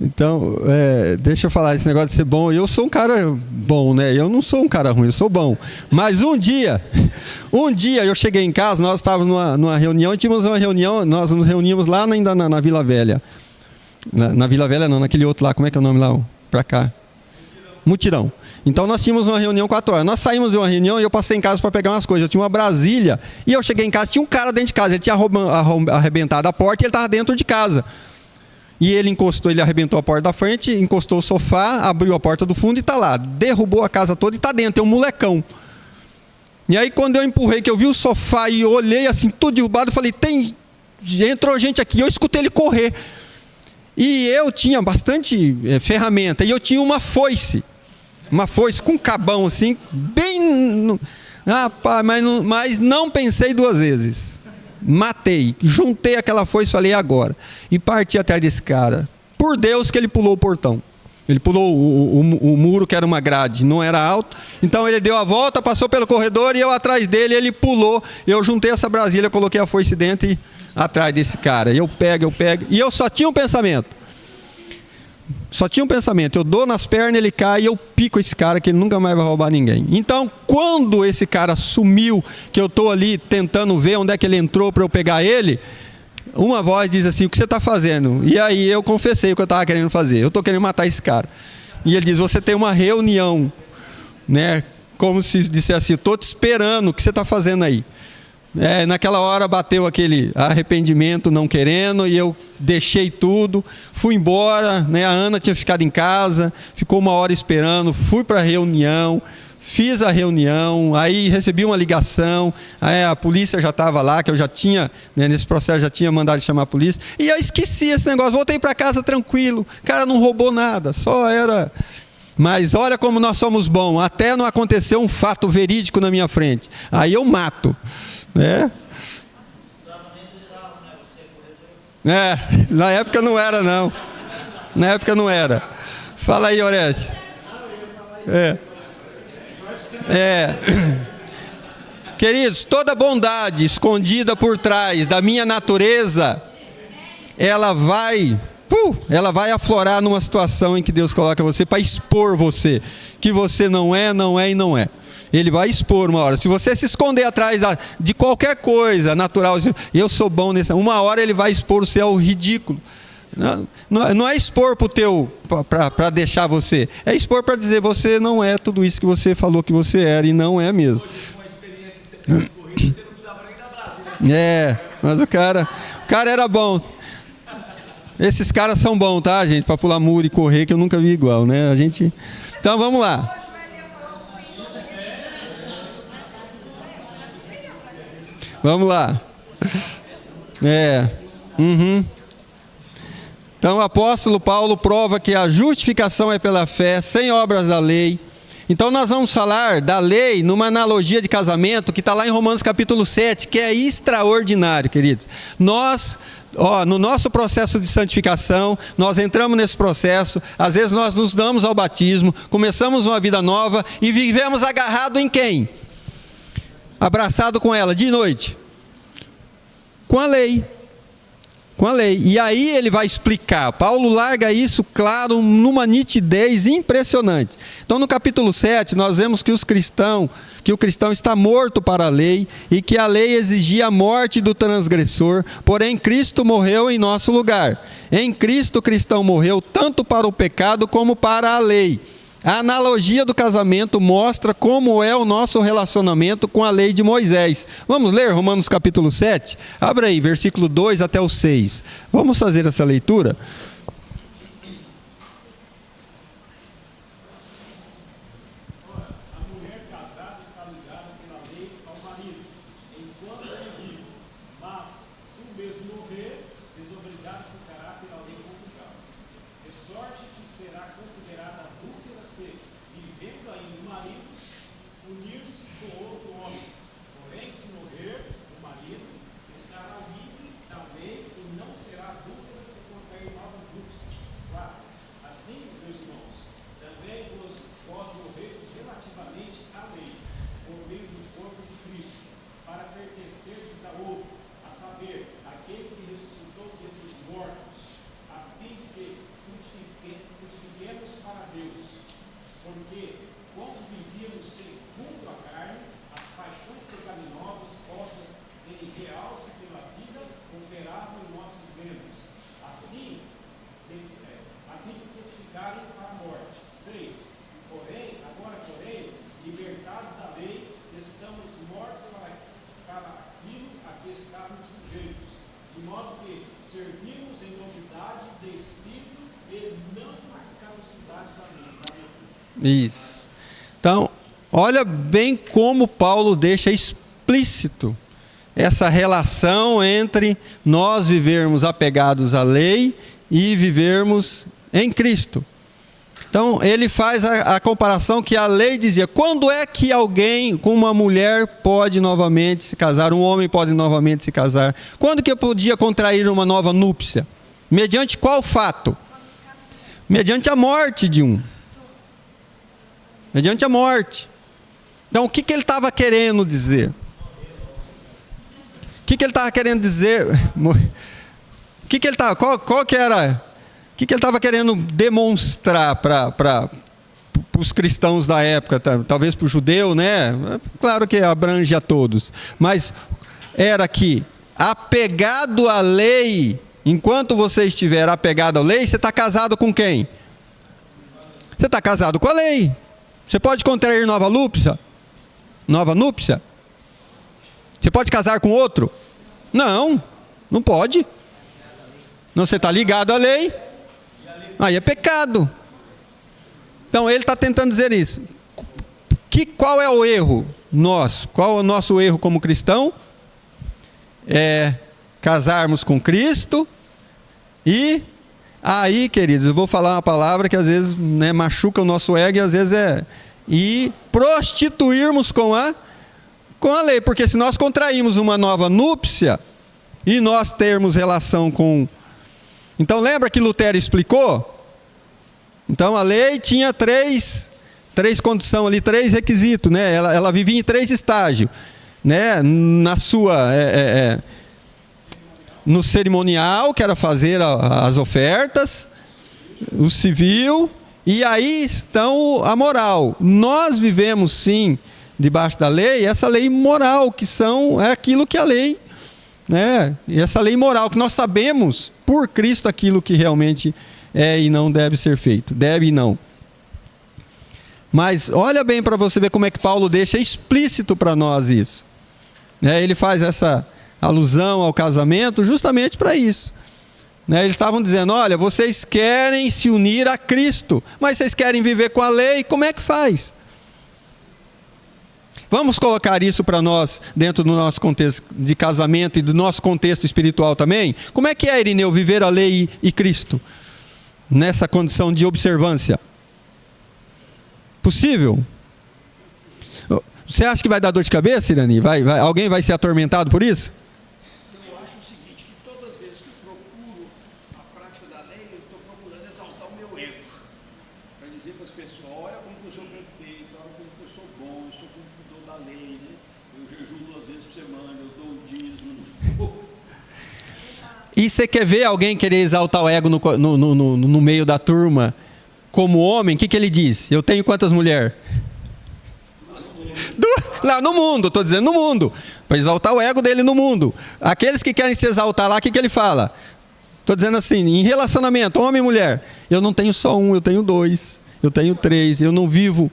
Então, deixa eu falar esse negócio de ser bom. Eu sou um cara bom, né? Eu não sou um cara ruim, eu sou bom. Mas um dia eu cheguei em casa, nós estávamos numa reunião, e tínhamos uma reunião, nós nos reunimos lá ainda na Vila Velha. Na Vila Velha não, naquele outro lá, como é que é o nome lá? Pra cá. Mutirão. Então nós tínhamos uma reunião 4 horas. Nós saímos de uma reunião e eu passei em casa para pegar umas coisas. Eu tinha uma Brasília e eu cheguei em casa, tinha um cara dentro de casa. Ele tinha arrebentado a porta e ele estava dentro de casa. E ele arrebentou a porta da frente, encostou o sofá, abriu a porta do fundo e está lá. Derrubou a casa toda e está dentro, é um molecão. E aí quando eu empurrei, que eu vi o sofá e olhei assim, tudo derrubado, eu falei, entrou gente aqui. Eu escutei ele correr. E eu tinha bastante ferramenta, e eu tinha uma foice com um cabão assim, bem... mas não pensei 2 vezes. Matei, juntei aquela foice e falei, agora. E parti atrás desse cara. Por Deus que ele pulou o portão. Ele pulou o muro, que era uma grade, não era alto. Então ele deu a volta, passou pelo corredor e eu atrás dele, ele pulou. Eu juntei essa Brasília, coloquei a foice dentro e atrás desse cara. Eu pego. E eu só tinha um pensamento. Eu dou nas pernas, ele cai e eu pico esse cara, que ele nunca mais vai roubar ninguém. Então, quando esse cara sumiu, que eu estou ali tentando ver onde é que ele entrou para eu pegar ele, uma voz diz assim, o que você está fazendo? E aí eu confessei o que eu estava querendo fazer. Eu estou querendo matar esse cara. E ele diz, você tem uma reunião, né? Como se dissesse assim, estou te esperando, o que você está fazendo aí? Naquela hora bateu aquele arrependimento, não querendo, e eu deixei tudo, fui embora, né? A Ana tinha ficado em casa, ficou 1 hora esperando, fui para a reunião, fiz a reunião, aí recebi uma ligação, aí a polícia já estava lá, que eu já tinha, né, nesse processo já tinha mandado chamar a polícia, e eu esqueci esse negócio, voltei para casa tranquilo, o cara não roubou nada, só era... Mas olha como nós somos bons, até não aconteceu um fato verídico na minha frente, aí eu mato, né? Na época não era não, na época não era. Fala aí, Oreste. Queridos, toda bondade escondida por trás da minha natureza, ela vai aflorar numa situação em que Deus coloca você para expor você, que você não é e não é. Ele vai expor uma hora. Se você se esconder atrás de qualquer coisa natural, eu sou bom nessa, uma hora ele vai expor o seu ridículo. Não é expor para deixar você, é expor para dizer você não é tudo isso que você falou que você era e não é mesmo. Mas o cara era bom. Esses caras são bons, tá, gente? Para pular muro e correr, que eu nunca vi igual, né? Então vamos lá. Vamos lá. Então o apóstolo Paulo prova que a justificação é pela fé, sem obras da lei. Então nós vamos falar da lei numa analogia de casamento que está lá em Romanos capítulo 7, que é extraordinário, queridos. No nosso processo de santificação, nós entramos nesse processo, às vezes nós nos damos ao batismo, começamos uma vida nova e vivemos agarrado em quem? Abraçado com ela, de noite. Com a lei. Com a lei. E aí ele vai explicar. Paulo larga isso claro numa nitidez impressionante. Então no capítulo 7 nós vemos que o cristão está morto para a lei e que a lei exigia a morte do transgressor, porém Cristo morreu em nosso lugar. Em Cristo o cristão morreu tanto para o pecado como para a lei. A analogia do casamento mostra como é o nosso relacionamento com a lei de Moisés. Vamos ler Romanos capítulo 7? Abra aí, versículo 2 até o 6. Vamos fazer essa leitura? Isso. Então, olha bem como Paulo deixa explícito essa relação entre nós vivermos apegados à lei e vivermos em Cristo. Então, ele faz a comparação que a lei dizia: quando é que alguém com uma mulher pode novamente se casar, um homem pode novamente se casar? Quando que eu podia contrair uma nova núpcia? Mediante qual fato? Mediante a morte de um. Mediante a morte. Então, o que ele estava querendo dizer? O que ele estava querendo dizer? Qual que era? O que ele estava querendo demonstrar para os cristãos da época? Talvez para o judeu, né? Claro que abrange a todos. Mas era que, apegado à lei, enquanto você estiver apegado à lei, você está casado com quem? Você está casado com a lei. Você pode contrair nova núpcia? Nova núpcia? Você pode casar com outro? Não, não pode. Não, você está ligado à lei. Aí é pecado. Então ele está tentando dizer isso. Qual é o erro nosso? Qual é o nosso erro como cristão? É casarmos com Cristo e aí, queridos, eu vou falar uma palavra que às vezes, né, machuca o nosso ego e às vezes e prostituirmos com a lei, porque se nós contraímos uma nova núpcia e nós termos relação com... Então lembra que Lutero explicou? Então a lei tinha três condições ali, 3 requisitos, né? Ela vivia em 3 estágios, né? Na sua... no cerimonial, que era fazer as ofertas, o civil, e aí estão a moral. Nós vivemos sim debaixo da lei, essa lei moral, que é aquilo que a lei, né? E essa lei moral, que nós sabemos por Cristo aquilo que realmente é e não deve ser feito, deve e não. Mas olha bem para você ver como é que Paulo deixa explícito para nós isso. Ele faz essa alusão ao casamento justamente para isso. Eles estavam dizendo, olha, vocês querem se unir a Cristo, mas vocês querem viver com a lei, como é que faz? Vamos colocar isso para nós dentro do nosso contexto de casamento e do nosso contexto espiritual também? Como é que é, Irineu, viver a lei e Cristo nessa condição de observância? Possível? Você acha que vai dar dor de cabeça, Irani? Alguém vai ser atormentado por isso? Eu acho o seguinte, que todas as vezes que eu procuro a prática da lei, eu estou procurando exaltar o meu ego. Para dizer para as pessoas, olha como eu sou perfeito, olha como eu sou bom, eu sou cumpridor da lei, né? Eu jejuo 2 vezes por semana, eu dou o dízimo. E você quer ver alguém querer exaltar o ego no meio da turma como homem? O que ele diz? Eu tenho quantas mulheres? Lá no mundo, estou dizendo no mundo, para exaltar o ego dele no mundo. Aqueles que querem se exaltar lá, o que ele fala? Estou dizendo assim, em relacionamento, homem e mulher, eu não tenho só um, eu tenho 2, eu tenho 3, eu não vivo,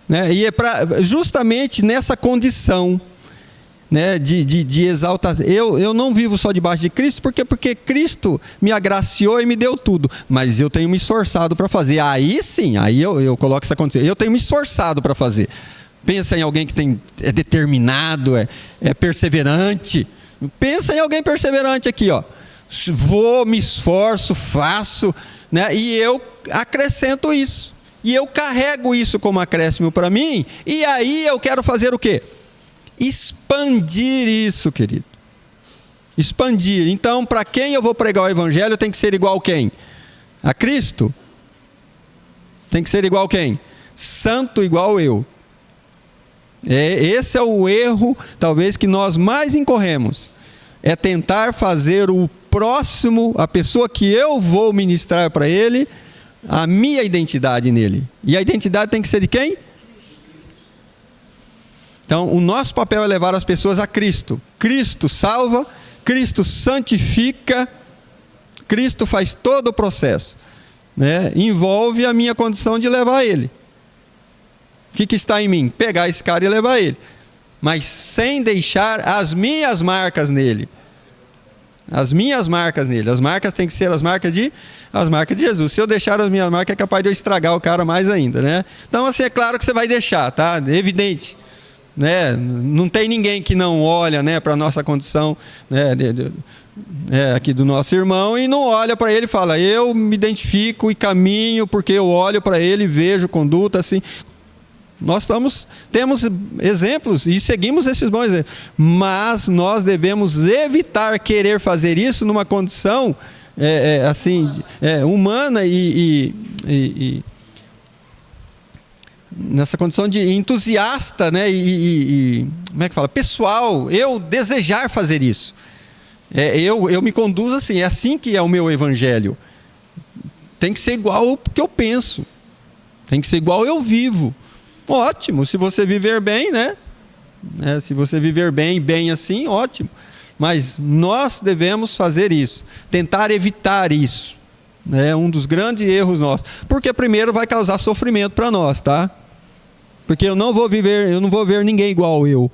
né? E é justamente nessa condição, né, de exaltação. Eu não vivo só debaixo de Cristo, porque Cristo me agraciou e me deu tudo, mas eu tenho me esforçado para fazer. Aí sim, aí eu coloco essa condição, eu tenho me esforçado para fazer. Pensa em alguém que é determinado, é perseverante. Pensa em alguém perseverante aqui, ó. Vou, me esforço, faço, né? E eu acrescento isso. E eu carrego isso como acréscimo para mim. E aí eu quero fazer o quê? Expandir isso, querido. Expandir. Então, para quem eu vou pregar o evangelho, tem que ser igual a quem? A Cristo? Tem que ser igual a quem? Santo igual eu. Esse é o erro, talvez, que nós mais incorremos. É tentar fazer o próximo, a pessoa que eu vou ministrar para ele, a minha identidade nele. E a identidade tem que ser de quem? Então, o nosso papel é levar as pessoas a Cristo. Cristo salva, Cristo santifica, Cristo faz todo o processo, né? Envolve a minha condição de levar ele. O que está em mim? Pegar esse cara e levar ele. Mas sem deixar as minhas marcas nele. As minhas marcas nele. As marcas têm que ser as marcas de Jesus. Se eu deixar as minhas marcas, é capaz de eu estragar o cara mais ainda, né? Então, assim, é claro que você vai deixar, tá? É evidente, né? Não tem ninguém que não olha, né, para a nossa condição, né, aqui do nosso irmão, e não olha para ele e fala, eu me identifico e caminho, porque eu olho para ele e vejo conduta assim. Nós temos exemplos e seguimos esses bons exemplos, mas nós devemos evitar querer fazer isso numa condição humana e nessa condição de entusiasta, né? Como é que fala? Pessoal, eu desejar fazer isso. Eu me conduzo assim, é assim que é o meu evangelho. Tem que ser igual ao que eu penso, tem que ser igual eu vivo. Ótimo, se você viver bem, né? Se você viver bem assim, ótimo. Mas nós devemos fazer isso, tentar evitar isso. É um dos grandes erros nossos. Porque primeiro vai causar sofrimento para nós, tá? Porque eu não vou ver ninguém igual eu.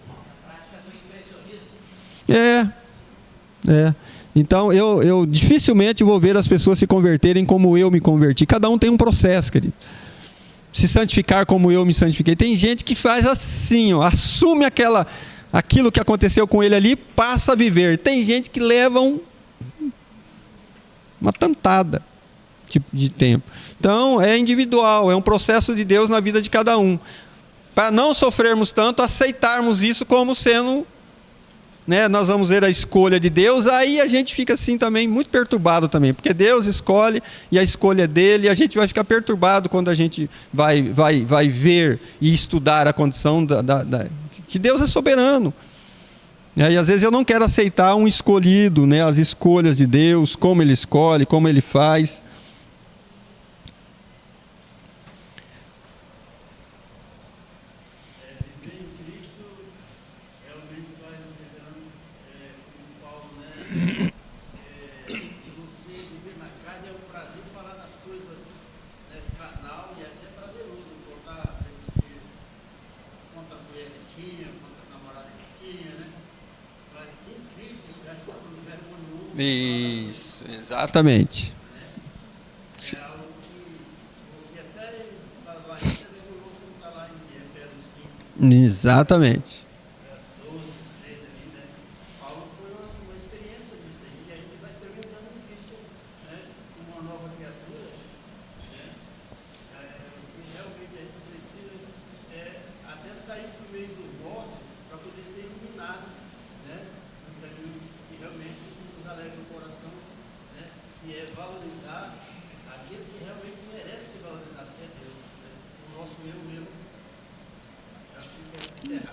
A prática do impressionismo. Então eu dificilmente vou ver as pessoas se converterem como eu me converti. Cada um tem um processo, querido. se santificar como eu me santifiquei. Tem gente que faz assim, ó, assume aquilo que aconteceu com ele ali, passa a viver. Tem gente que leva uma tantada de tempo. Então, é individual, é um processo de Deus na vida de cada um. Para não sofrermos tanto, aceitarmos isso como sendo, né, nós vamos ver a escolha de Deus, aí a gente fica assim também, muito perturbado também, porque Deus escolhe e a escolha é dele, e a gente vai ficar perturbado quando a gente vai ver e estudar a condição que Deus é soberano. E às vezes eu não quero aceitar um escolhido, né, as escolhas de Deus, como ele escolhe, como ele faz. Você viver na carne é um prazer falar das coisas, né, carnal e até prazeroso, contar quanta mulher ele tinha, quanta namorada ele tinha, né? Mas em Cristo isso já está no vergonhoso. Isso, exatamente. É algo que você até faz lá ainda, vergonhoso não está lá em Efésios 5. Exatamente.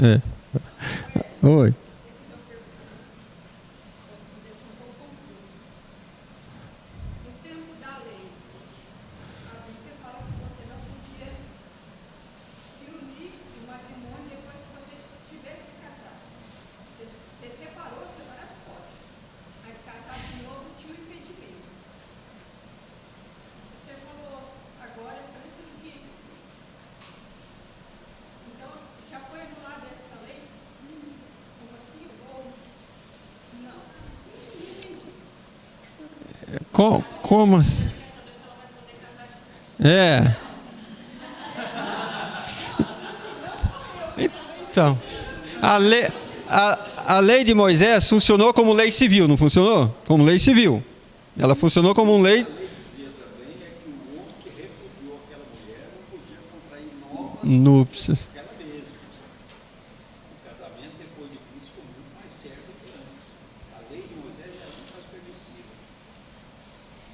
É. Oi. No tempo da lei, a Bíblia fala que você não podia se unir no matrimônio depois que você tivesse casado. Você separou, separar se pode. Mas casar de novo tinha um impedimento. Você falou agora, parece que. Então, já foi anulada esta lei? Como assim? Ou não? Como assim? É. Então, a lei de Moisés funcionou como lei civil, não funcionou? Como lei civil. Ela funcionou como uma lei. Núpcias.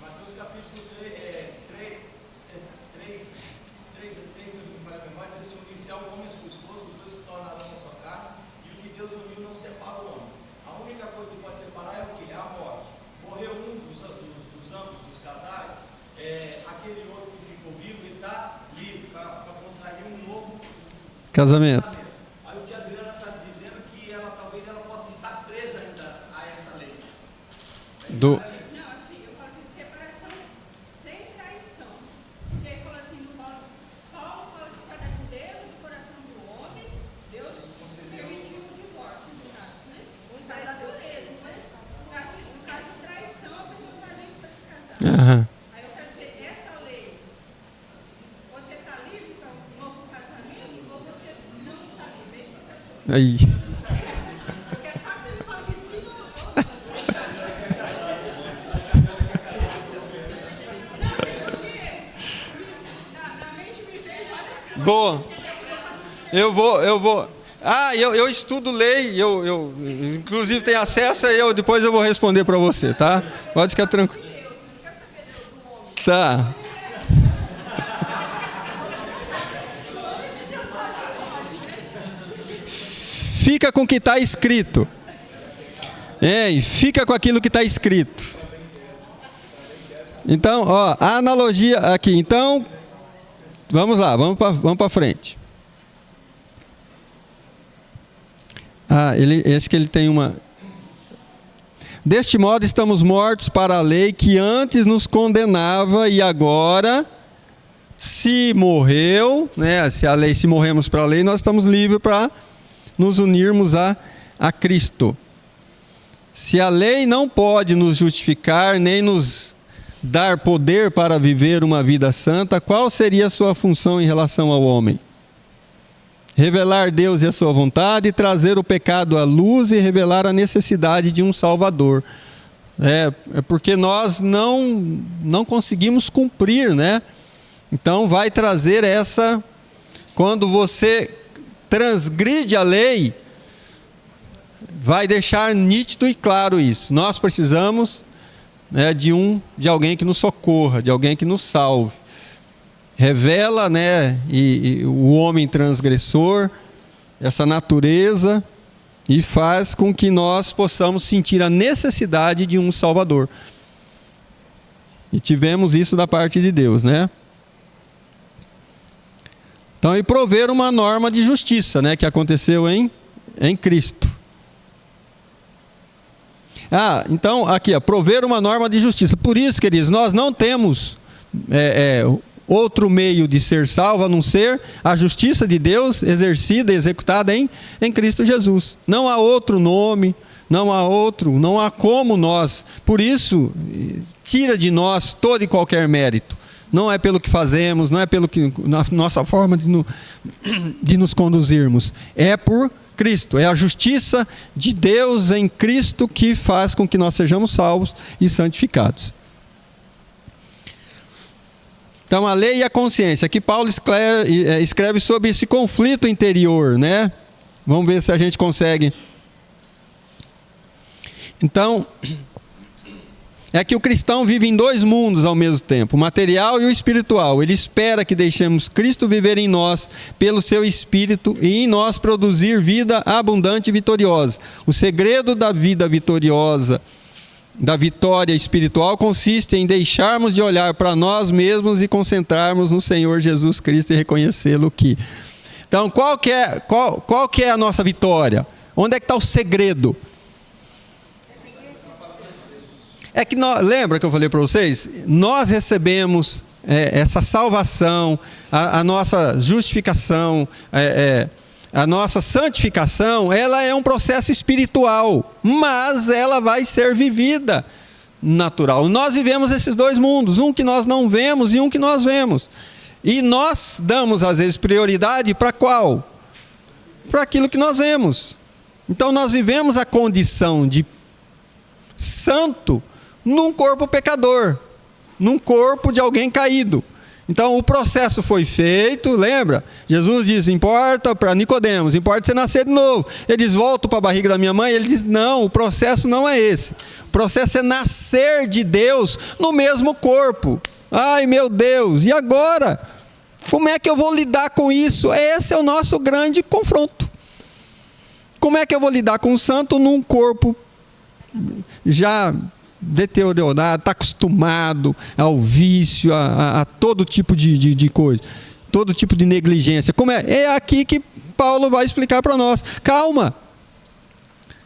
Mateus capítulo 3, 16, se eu não me falha a memória, diz assim: iniciar o homem e a sua esposa, os dois se tornarão uma só carne, e o que Deus uniu não separa o homem. A única coisa que pode separar é o que? É a morte. Morreu um dos ambos, dos casais, aquele outro que ficou vivo, ele está livre para contrair um novo Casamento. Aí o que a Adriana está dizendo é que talvez ela possa estar presa ainda a essa lei. Do... Não, assim, eu falo assim, separação sem traição. Porque aí fala assim, Paulo fala que para a pureza do coração do homem, Deus permitiu o divórcio, no caso, né? No caso da pureza, né? No caso de traição, a pessoa está livre para se casar. Aham. Aí eu quero dizer, essa lei, você está livre para um novo casamento ou você não está livre? É isso que eu quero saber. Aí. Eu quero só que você me fale que sim ou não. Boa. Eu vou. Eu estudo lei, eu inclusive tenho acesso, e depois eu vou responder para você, tá? Pode ficar tranquilo. Tá. Fica com o que está escrito. Fica com aquilo que está escrito. Então, ó, a analogia aqui. Então, vamos lá, vamos para frente. Acho que ele tem uma... Deste modo estamos mortos para a lei que antes nos condenava e agora, se morreu, né, se morremos para a lei, nós estamos livres para nos unirmos a Cristo. Se a lei não pode nos justificar, nem nos dar poder para viver uma vida santa, qual seria a sua função em relação ao homem? Revelar Deus e a sua vontade, trazer o pecado à luz e revelar a necessidade de um Salvador. É porque nós não conseguimos cumprir, né? Então vai trazer essa... Quando você transgride a lei, vai deixar nítido e claro isso. Nós precisamos, né, de alguém que nos socorra, de alguém que nos salve. Revela, né, e o homem transgressor, essa natureza, e faz com que nós possamos sentir a necessidade de um Salvador. E tivemos isso da parte de Deus, né? Então, e prover uma norma de justiça, né, que aconteceu em Cristo. Então, aqui, prover uma norma de justiça. Por isso, queridos, nós não temos outro meio de ser salvo a não ser a justiça de Deus exercida e executada em Cristo Jesus. Não há outro nome, não há como nós. Por isso, tira de nós todo e qualquer mérito. Não é pelo que fazemos, não é pelo que na nossa forma de nos conduzirmos. É por Cristo, é a justiça de Deus em Cristo que faz com que nós sejamos salvos e santificados. Então, a lei e a consciência. Aqui Paulo escreve sobre esse conflito interior, né? Vamos ver se a gente consegue. Então, é que o cristão vive em dois mundos ao mesmo tempo, o material e o espiritual. Ele espera que deixemos Cristo viver em nós pelo seu Espírito e em nós produzir vida abundante e vitoriosa. O segredo da vida vitoriosa, da vitória espiritual, consiste em deixarmos de olhar para nós mesmos e concentrarmos no Senhor Jesus Cristo e reconhecê-lo que. Então, qual que é a nossa vitória? Onde é que está o segredo? É que lembra que eu falei para vocês? Nós recebemos essa salvação, a nossa justificação, a nossa santificação, ela é um processo espiritual, mas ela vai ser vivida natural. Nós vivemos esses dois mundos, um que nós não vemos e um que nós vemos. E nós damos, às vezes, prioridade para qual? Para aquilo que nós vemos. Então, nós vivemos a condição de santo num corpo pecador, num corpo de alguém caído. Então o processo foi feito, lembra? Jesus diz, importa para Nicodemos, importa você nascer de novo. Ele diz, volto para a barriga da minha mãe. Ele diz, não, o processo não é esse. O processo é nascer de Deus no mesmo corpo. Ai meu Deus, e agora? Como é que eu vou lidar com isso? Esse é o nosso grande confronto. Como é que eu vou lidar com o santo num corpo já deteriorado, está acostumado ao vício, a todo tipo de coisa, todo tipo de negligência? Como é aqui que Paulo vai explicar para nós. Calma,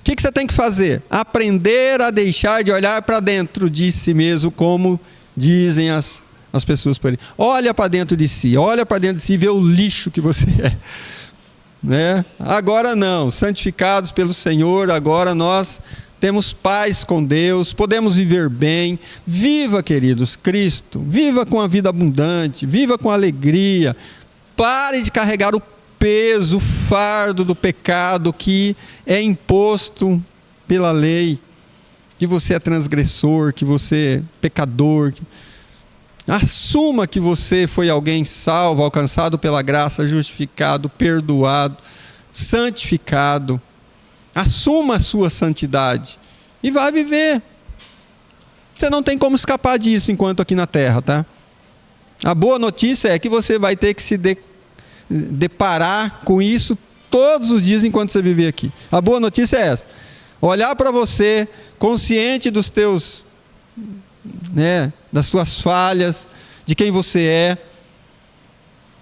o que você tem que fazer? Aprender a deixar de olhar para dentro de si mesmo, como dizem as pessoas por aí. Olha para dentro de si e vê o lixo que você é, né? Agora não, santificados pelo Senhor, agora nós temos paz com Deus, podemos viver bem. Viva, queridos, Cristo. Viva com a vida abundante, viva com alegria. Pare de carregar o peso, o fardo do pecado que é imposto pela lei. Que você é transgressor, que você é pecador. Assuma que você foi alguém salvo, alcançado pela graça, justificado, perdoado, santificado. Assuma a sua santidade e vai viver. Você não tem como escapar disso enquanto aqui na terra, tá? A boa notícia é que você vai ter que se deparar com isso todos os dias enquanto você viver aqui. A boa notícia é essa. Olhar para você, consciente dos teus, né, das suas falhas, de quem você é,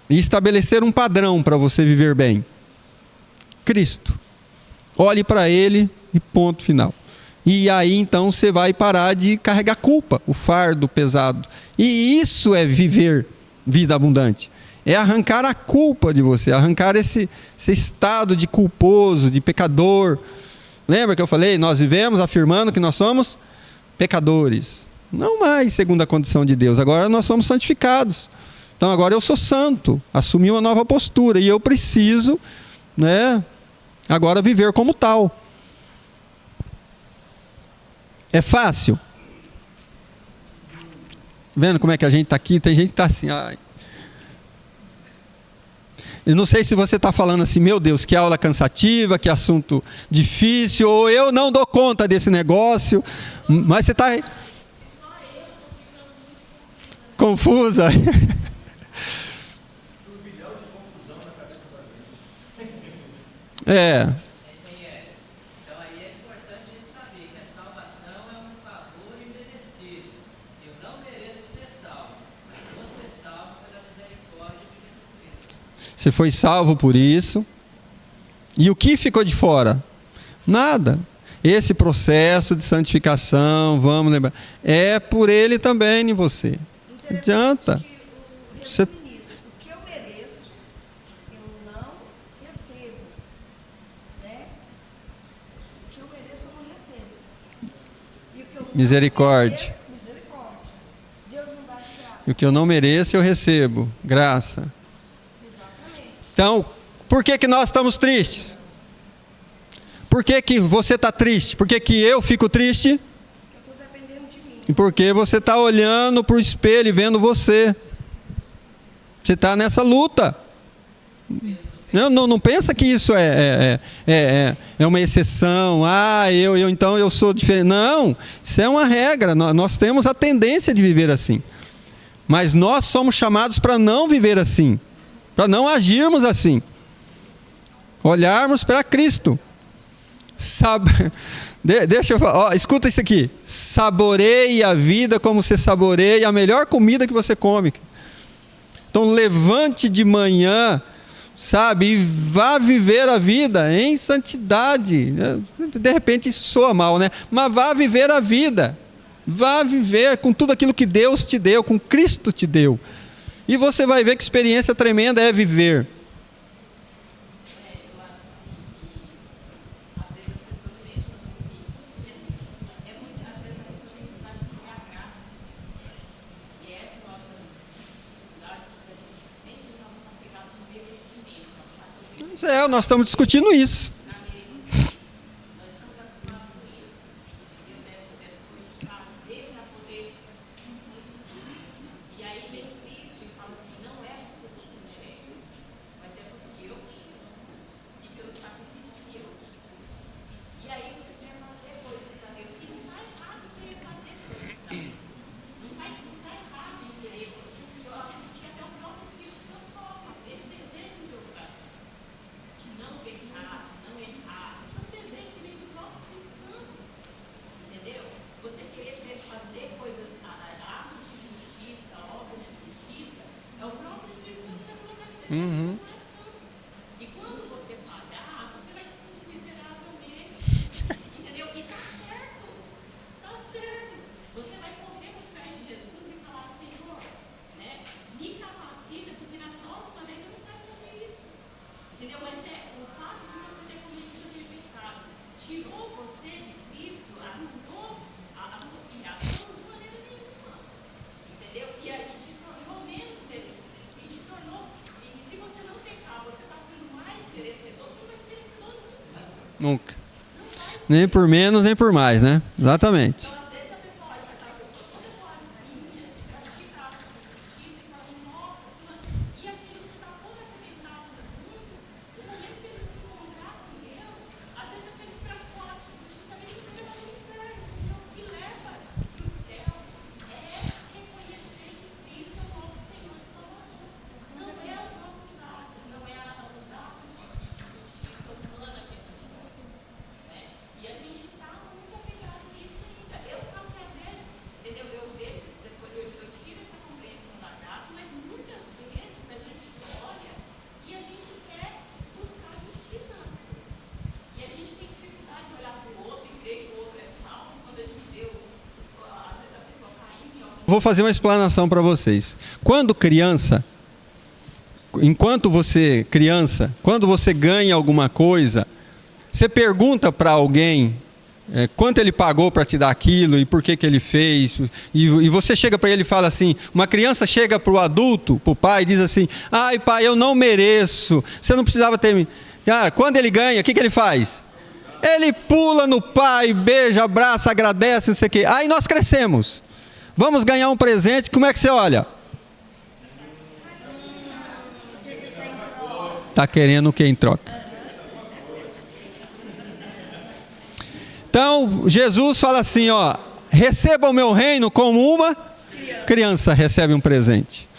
e estabelecer um padrão para você viver bem. Cristo. Olhe para Ele e ponto final. E aí então você vai parar de carregar culpa, o fardo pesado. E isso é viver vida abundante. É arrancar a culpa de você, arrancar esse estado de culposo, de pecador. Lembra que eu falei? Nós vivemos afirmando que nós somos pecadores. Não mais segundo a condição de Deus. Agora nós somos santificados. Então agora eu sou santo. Assumi uma nova postura. E eu preciso, né, agora viver como tal. É fácil? Vendo como é que a gente está aqui? Tem gente que está assim, ai. Eu não sei se você está falando assim, meu Deus, que aula cansativa, que assunto difícil, ou eu não dou conta desse negócio, mas você está confusa. É. Então aí é importante a gente saber que a salvação é um favor imerecido. Eu não mereço ser salvo, mas vou ser salvo pela misericórdia de Jesus Cristo. Você foi salvo por isso. E o que ficou de fora? Nada. Esse processo de santificação, vamos lembrar, é por ele também em você. Não adianta. Você... O que eu mereço, eu não recebo. Né? O que eu mereço, eu não recebo. E o que eu não Misericórdia. mereço, misericórdia. Deus não dá de graça. E o que eu não mereço, eu recebo. Graça. Exatamente. Então, por que que nós estamos tristes? Por que que você está triste? Por que que eu fico triste? Eu estou dependendo de mim. E porque você está olhando para o espelho e vendo você. Você está nessa luta. Não pensa que isso é uma exceção. Então eu sou diferente. Não, isso é uma regra. Nós temos a tendência de viver assim. Mas nós somos chamados para não viver assim. Para não agirmos assim. Olharmos para Cristo. Deixa eu falar, escuta isso aqui. Saboreie a vida como você saboreia a melhor comida que você come. Então levante de manhã, sabe, e vá viver a vida em santidade. De repente isso soa mal, né? Mas vá viver a vida. Vá viver com tudo aquilo que Deus te deu, com Cristo te deu. E você vai ver que experiência tremenda é viver. Nós estamos discutindo isso. Uhum. E quando você pagar, você vai se sentir miserável mesmo. Entendeu? E tá certo. Tá certo. Você vai correr com os pés de Jesus e falar, Senhor, né? Me capacita, porque na próxima vez eu não quero fazer isso. Entendeu? Mas é o fato de você ter cometido aquele pecado. Tirou você de Cristo, arruinou a sua filiação de maneira nenhuma. Entendeu? E aí te tornou menos merecedor. E te tornou. Se você não pecar, você está sendo mais merecedor, você não vai ser merecedor nunca. Nunca. Nem por menos, nem por mais, né? Exatamente. Então, às vezes, a pessoa olha para aquela pessoa toda boazinha, de praticar a justiça, e fala, nossa, e aquilo que está todo arrebentado no mundo, no momento que ele se encontrar com Deus, às vezes aquele fracote de justiça nem que leva ao inferno, então, o que leva para o céu é reconhecer que Cristo é o nosso Senhor e Salvador. Não é os nossos atos, não é os atos de justiça humana que a gente faz, né? E a gente está muito apegado nisso ainda. Eu falo que às vezes, entendeu? Eu vejo isso depois, eu tiro essa compreensão da graça, mas muitas vezes a gente olha e a gente quer buscar justiça nas coisas. E a gente tem dificuldade de olhar para o outro e crer que o outro é salvo quando a gente vê, às vezes, a pessoa caindo em algum. Vou fazer uma explanação para vocês. Quando criança, quando você ganha alguma coisa, você pergunta para alguém quanto ele pagou para te dar aquilo e por que ele fez. E você chega para ele e fala assim, uma criança chega para o adulto, para o pai, e diz assim, ai pai, eu não mereço, você não precisava ter... Quando ele ganha, o que ele faz? Ele pula no pai, beija, abraça, agradece, não sei o quê. Aí nós crescemos. Vamos ganhar um presente, como é que você olha? Está querendo o que em troca? Então, Jesus fala assim, ó, receba o meu reino como uma criança recebe um presente.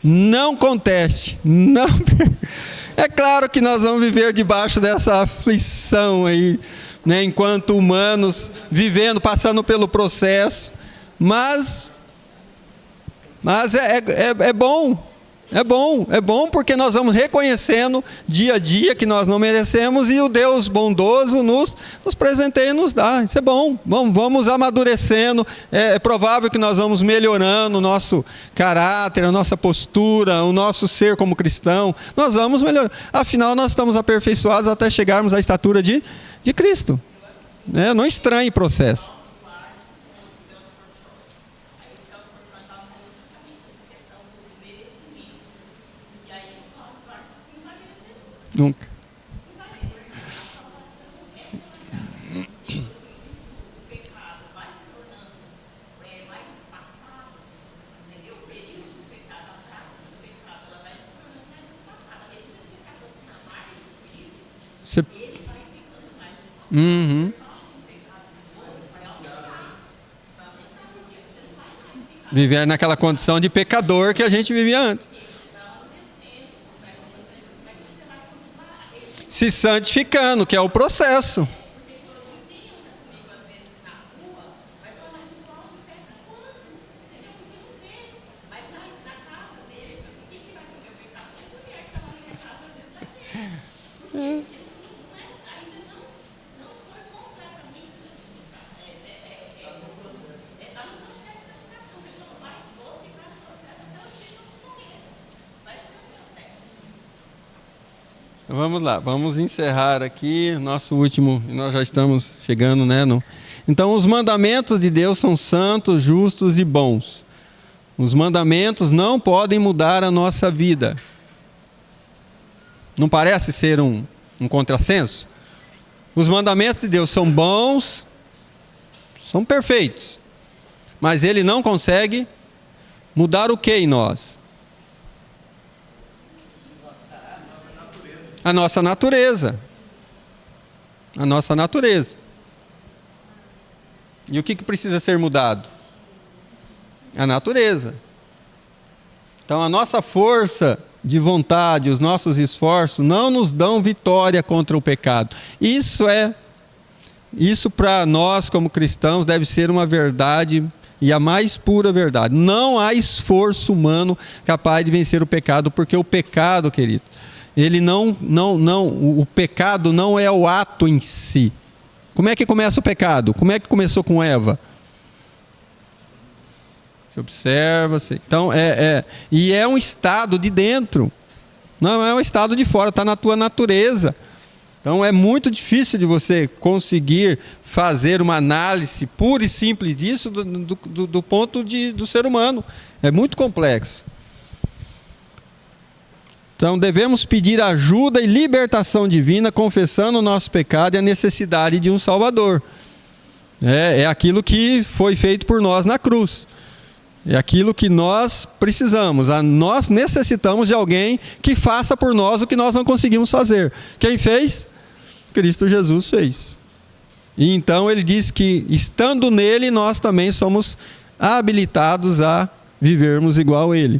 Não conteste, não... É claro que nós vamos viver debaixo dessa aflição aí, né, enquanto humanos, vivendo, passando pelo processo, mas é bom. É bom porque nós vamos reconhecendo dia a dia que nós não merecemos e o Deus bondoso nos presenteia e nos dá. Isso é bom. Vamos amadurecendo. É provável que nós vamos melhorando o nosso caráter, a nossa postura, o nosso ser como cristão. Nós vamos melhorando. Afinal, nós estamos aperfeiçoados até chegarmos à estatura de Cristo. Não estranhe o processo. Nunca. Você... Viver naquela condição de pecador que a gente vivia antes. Se santificando, que é o processo. Vamos lá, vamos encerrar aqui nosso último, nós já estamos chegando, né? Então, os mandamentos de Deus são santos, justos e bons. Os mandamentos não podem mudar a nossa vida. Não parece ser um contrassenso? Os mandamentos de Deus são bons, são perfeitos, mas Ele não consegue mudar o que em nós? A nossa natureza. A nossa natureza. E o que precisa ser mudado? A natureza. Então a nossa força de vontade, os nossos esforços não nos dão vitória contra o pecado. Isso para nós como cristãos deve ser uma verdade e a mais pura verdade. Não há esforço humano capaz de vencer o pecado, porque o pecado, querido, o pecado não é o ato em si. Como é que começa o pecado? Como é que começou com Eva? Você observa, então e é um estado de dentro, não é um estado de fora, está na tua natureza. Então é muito difícil de você conseguir fazer uma análise pura e simples disso do ponto do ser humano. É muito complexo. Então devemos pedir ajuda e libertação divina, confessando o nosso pecado e a necessidade de um Salvador. É aquilo que foi feito por nós na cruz. É aquilo que nós precisamos. Nós necessitamos de alguém que faça por nós o que nós não conseguimos fazer. Quem fez? Cristo Jesus fez. E então ele diz que, estando nele, nós também somos habilitados a vivermos igual a ele.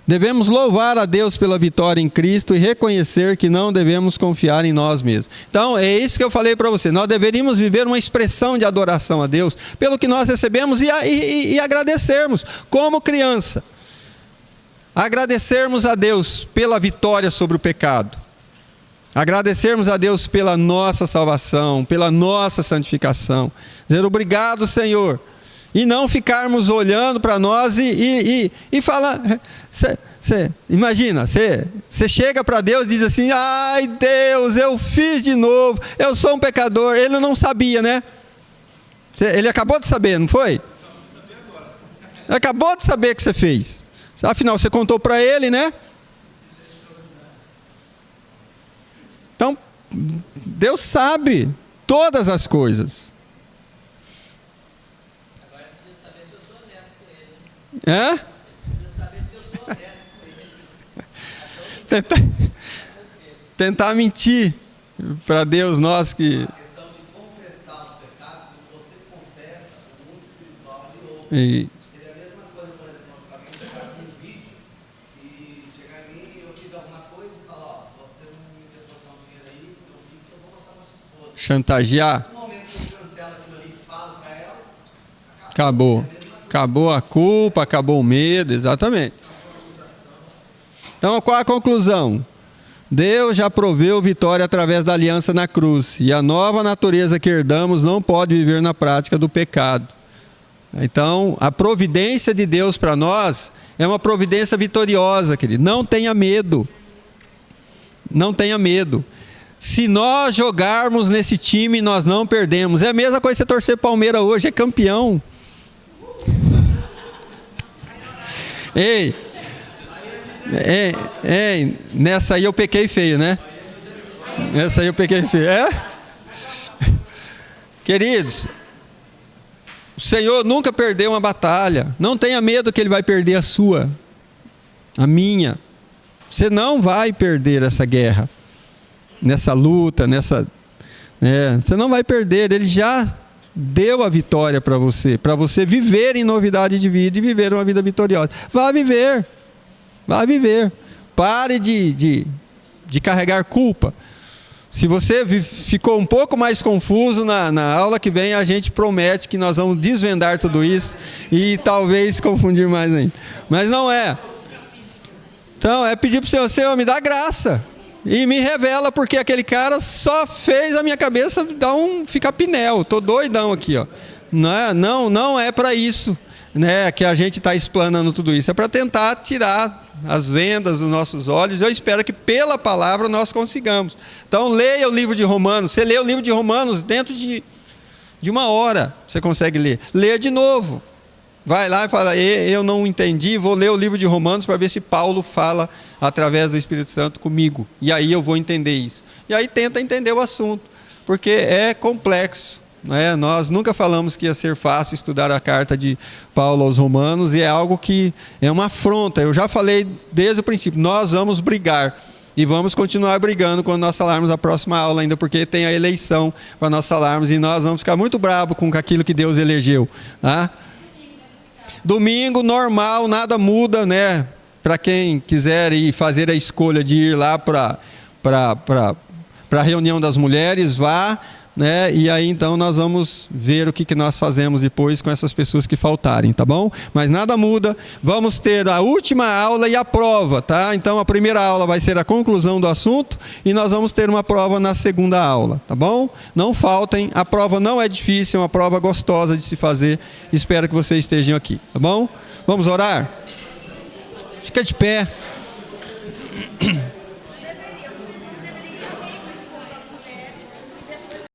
Devemos louvar a Deus pela vitória em Cristo e reconhecer que não devemos confiar em nós mesmos. Então, é isso que eu falei para você. Nós deveríamos viver uma expressão de adoração a Deus pelo que nós recebemos e agradecermos, como criança. Agradecermos a Deus pela vitória sobre o pecado. Agradecermos a Deus pela nossa salvação, pela nossa santificação. Dizer obrigado, Senhor. E não ficarmos olhando para nós e falar. Imagina, você chega para Deus e diz assim: ai Deus, eu fiz de novo, eu sou um pecador. Ele não sabia, né? Ele acabou de saber, não foi? Ele acabou de saber que você fez. Afinal, você contou para ele, né? Então, Deus sabe todas as coisas. Agora precisa saber se eu sou honesto com ele. Hã? Precisa saber se eu sou honesto com ele. Tentar mentir para Deus, nós que... A questão de confessar os pecados, quando você confessa, o mundo espiritual ele ouve. Seria a mesma coisa, por exemplo, quando alguém chegar com um vídeo e chegar em mim e eu fiz alguma coisa e falar: ó, se você não me depositar um dinheiro aí, eu fiz, eu vou mostrar pra sua esposa. Chantagear. No momento que eu cancelo aquilo ali e falo pra ela, Acabou. Acabou a culpa, acabou o medo, exatamente. Então, qual a conclusão? Deus já proveu vitória através da aliança na cruz. E a nova natureza que herdamos não pode viver na prática do pecado. Então, a providência de Deus para nós é uma providência vitoriosa, querido. Não tenha medo. Não tenha medo. Se nós jogarmos nesse time, nós não perdemos. É a mesma coisa que você torcer Palmeiras hoje, é campeão. Ei, nessa aí eu pequei feio, né? Nessa aí eu pequei feio. É? Queridos, o Senhor nunca perdeu uma batalha. Não tenha medo que Ele vai perder a sua, a minha. Você não vai perder essa guerra, nessa luta, você não vai perder. Ele já deu a vitória para você viver em novidade de vida e viver uma vida vitoriosa. Vá viver. Pare de carregar culpa. Se você ficou um pouco mais confuso, na aula que vem a gente promete que nós vamos desvendar tudo isso e talvez confundir mais ainda. Mas não é. Então é pedir para o Senhor, me dá graça. E me revela, porque aquele cara só fez a minha cabeça ficar pinel. Estou doidão aqui, ó. Não é para isso, né, que a gente está explanando tudo isso. É para tentar tirar as vendas dos nossos olhos. Eu espero que pela palavra nós consigamos. Então leia o livro de Romanos. Você lê o livro de Romanos dentro de uma hora. Você consegue ler. Leia de novo. Vai lá e fala: eu não entendi, vou ler o livro de Romanos para ver se Paulo fala através do Espírito Santo comigo. E aí eu vou entender isso. E aí tenta entender o assunto, porque é complexo. Né? Nós nunca falamos que ia ser fácil estudar a carta de Paulo aos Romanos, e é algo que é uma afronta. Eu já falei desde o princípio, nós vamos brigar. E vamos continuar brigando quando nós falarmos a próxima aula ainda, porque tem a eleição para nós falarmos, e nós vamos ficar muito bravos com aquilo que Deus elegeu. Tá? Domingo, normal, nada muda, né? Para quem quiser ir fazer a escolha de ir lá para a reunião das mulheres, vá, né? E aí então nós vamos ver o que nós fazemos depois com essas pessoas que faltarem, tá bom? Mas nada muda, vamos ter a última aula e a prova, tá? Então a primeira aula vai ser a conclusão do assunto e nós vamos ter uma prova na segunda aula, tá bom? Não faltem, a prova não é difícil, é uma prova gostosa de se fazer, espero que vocês estejam aqui, tá bom? Vamos orar? Fica de pé.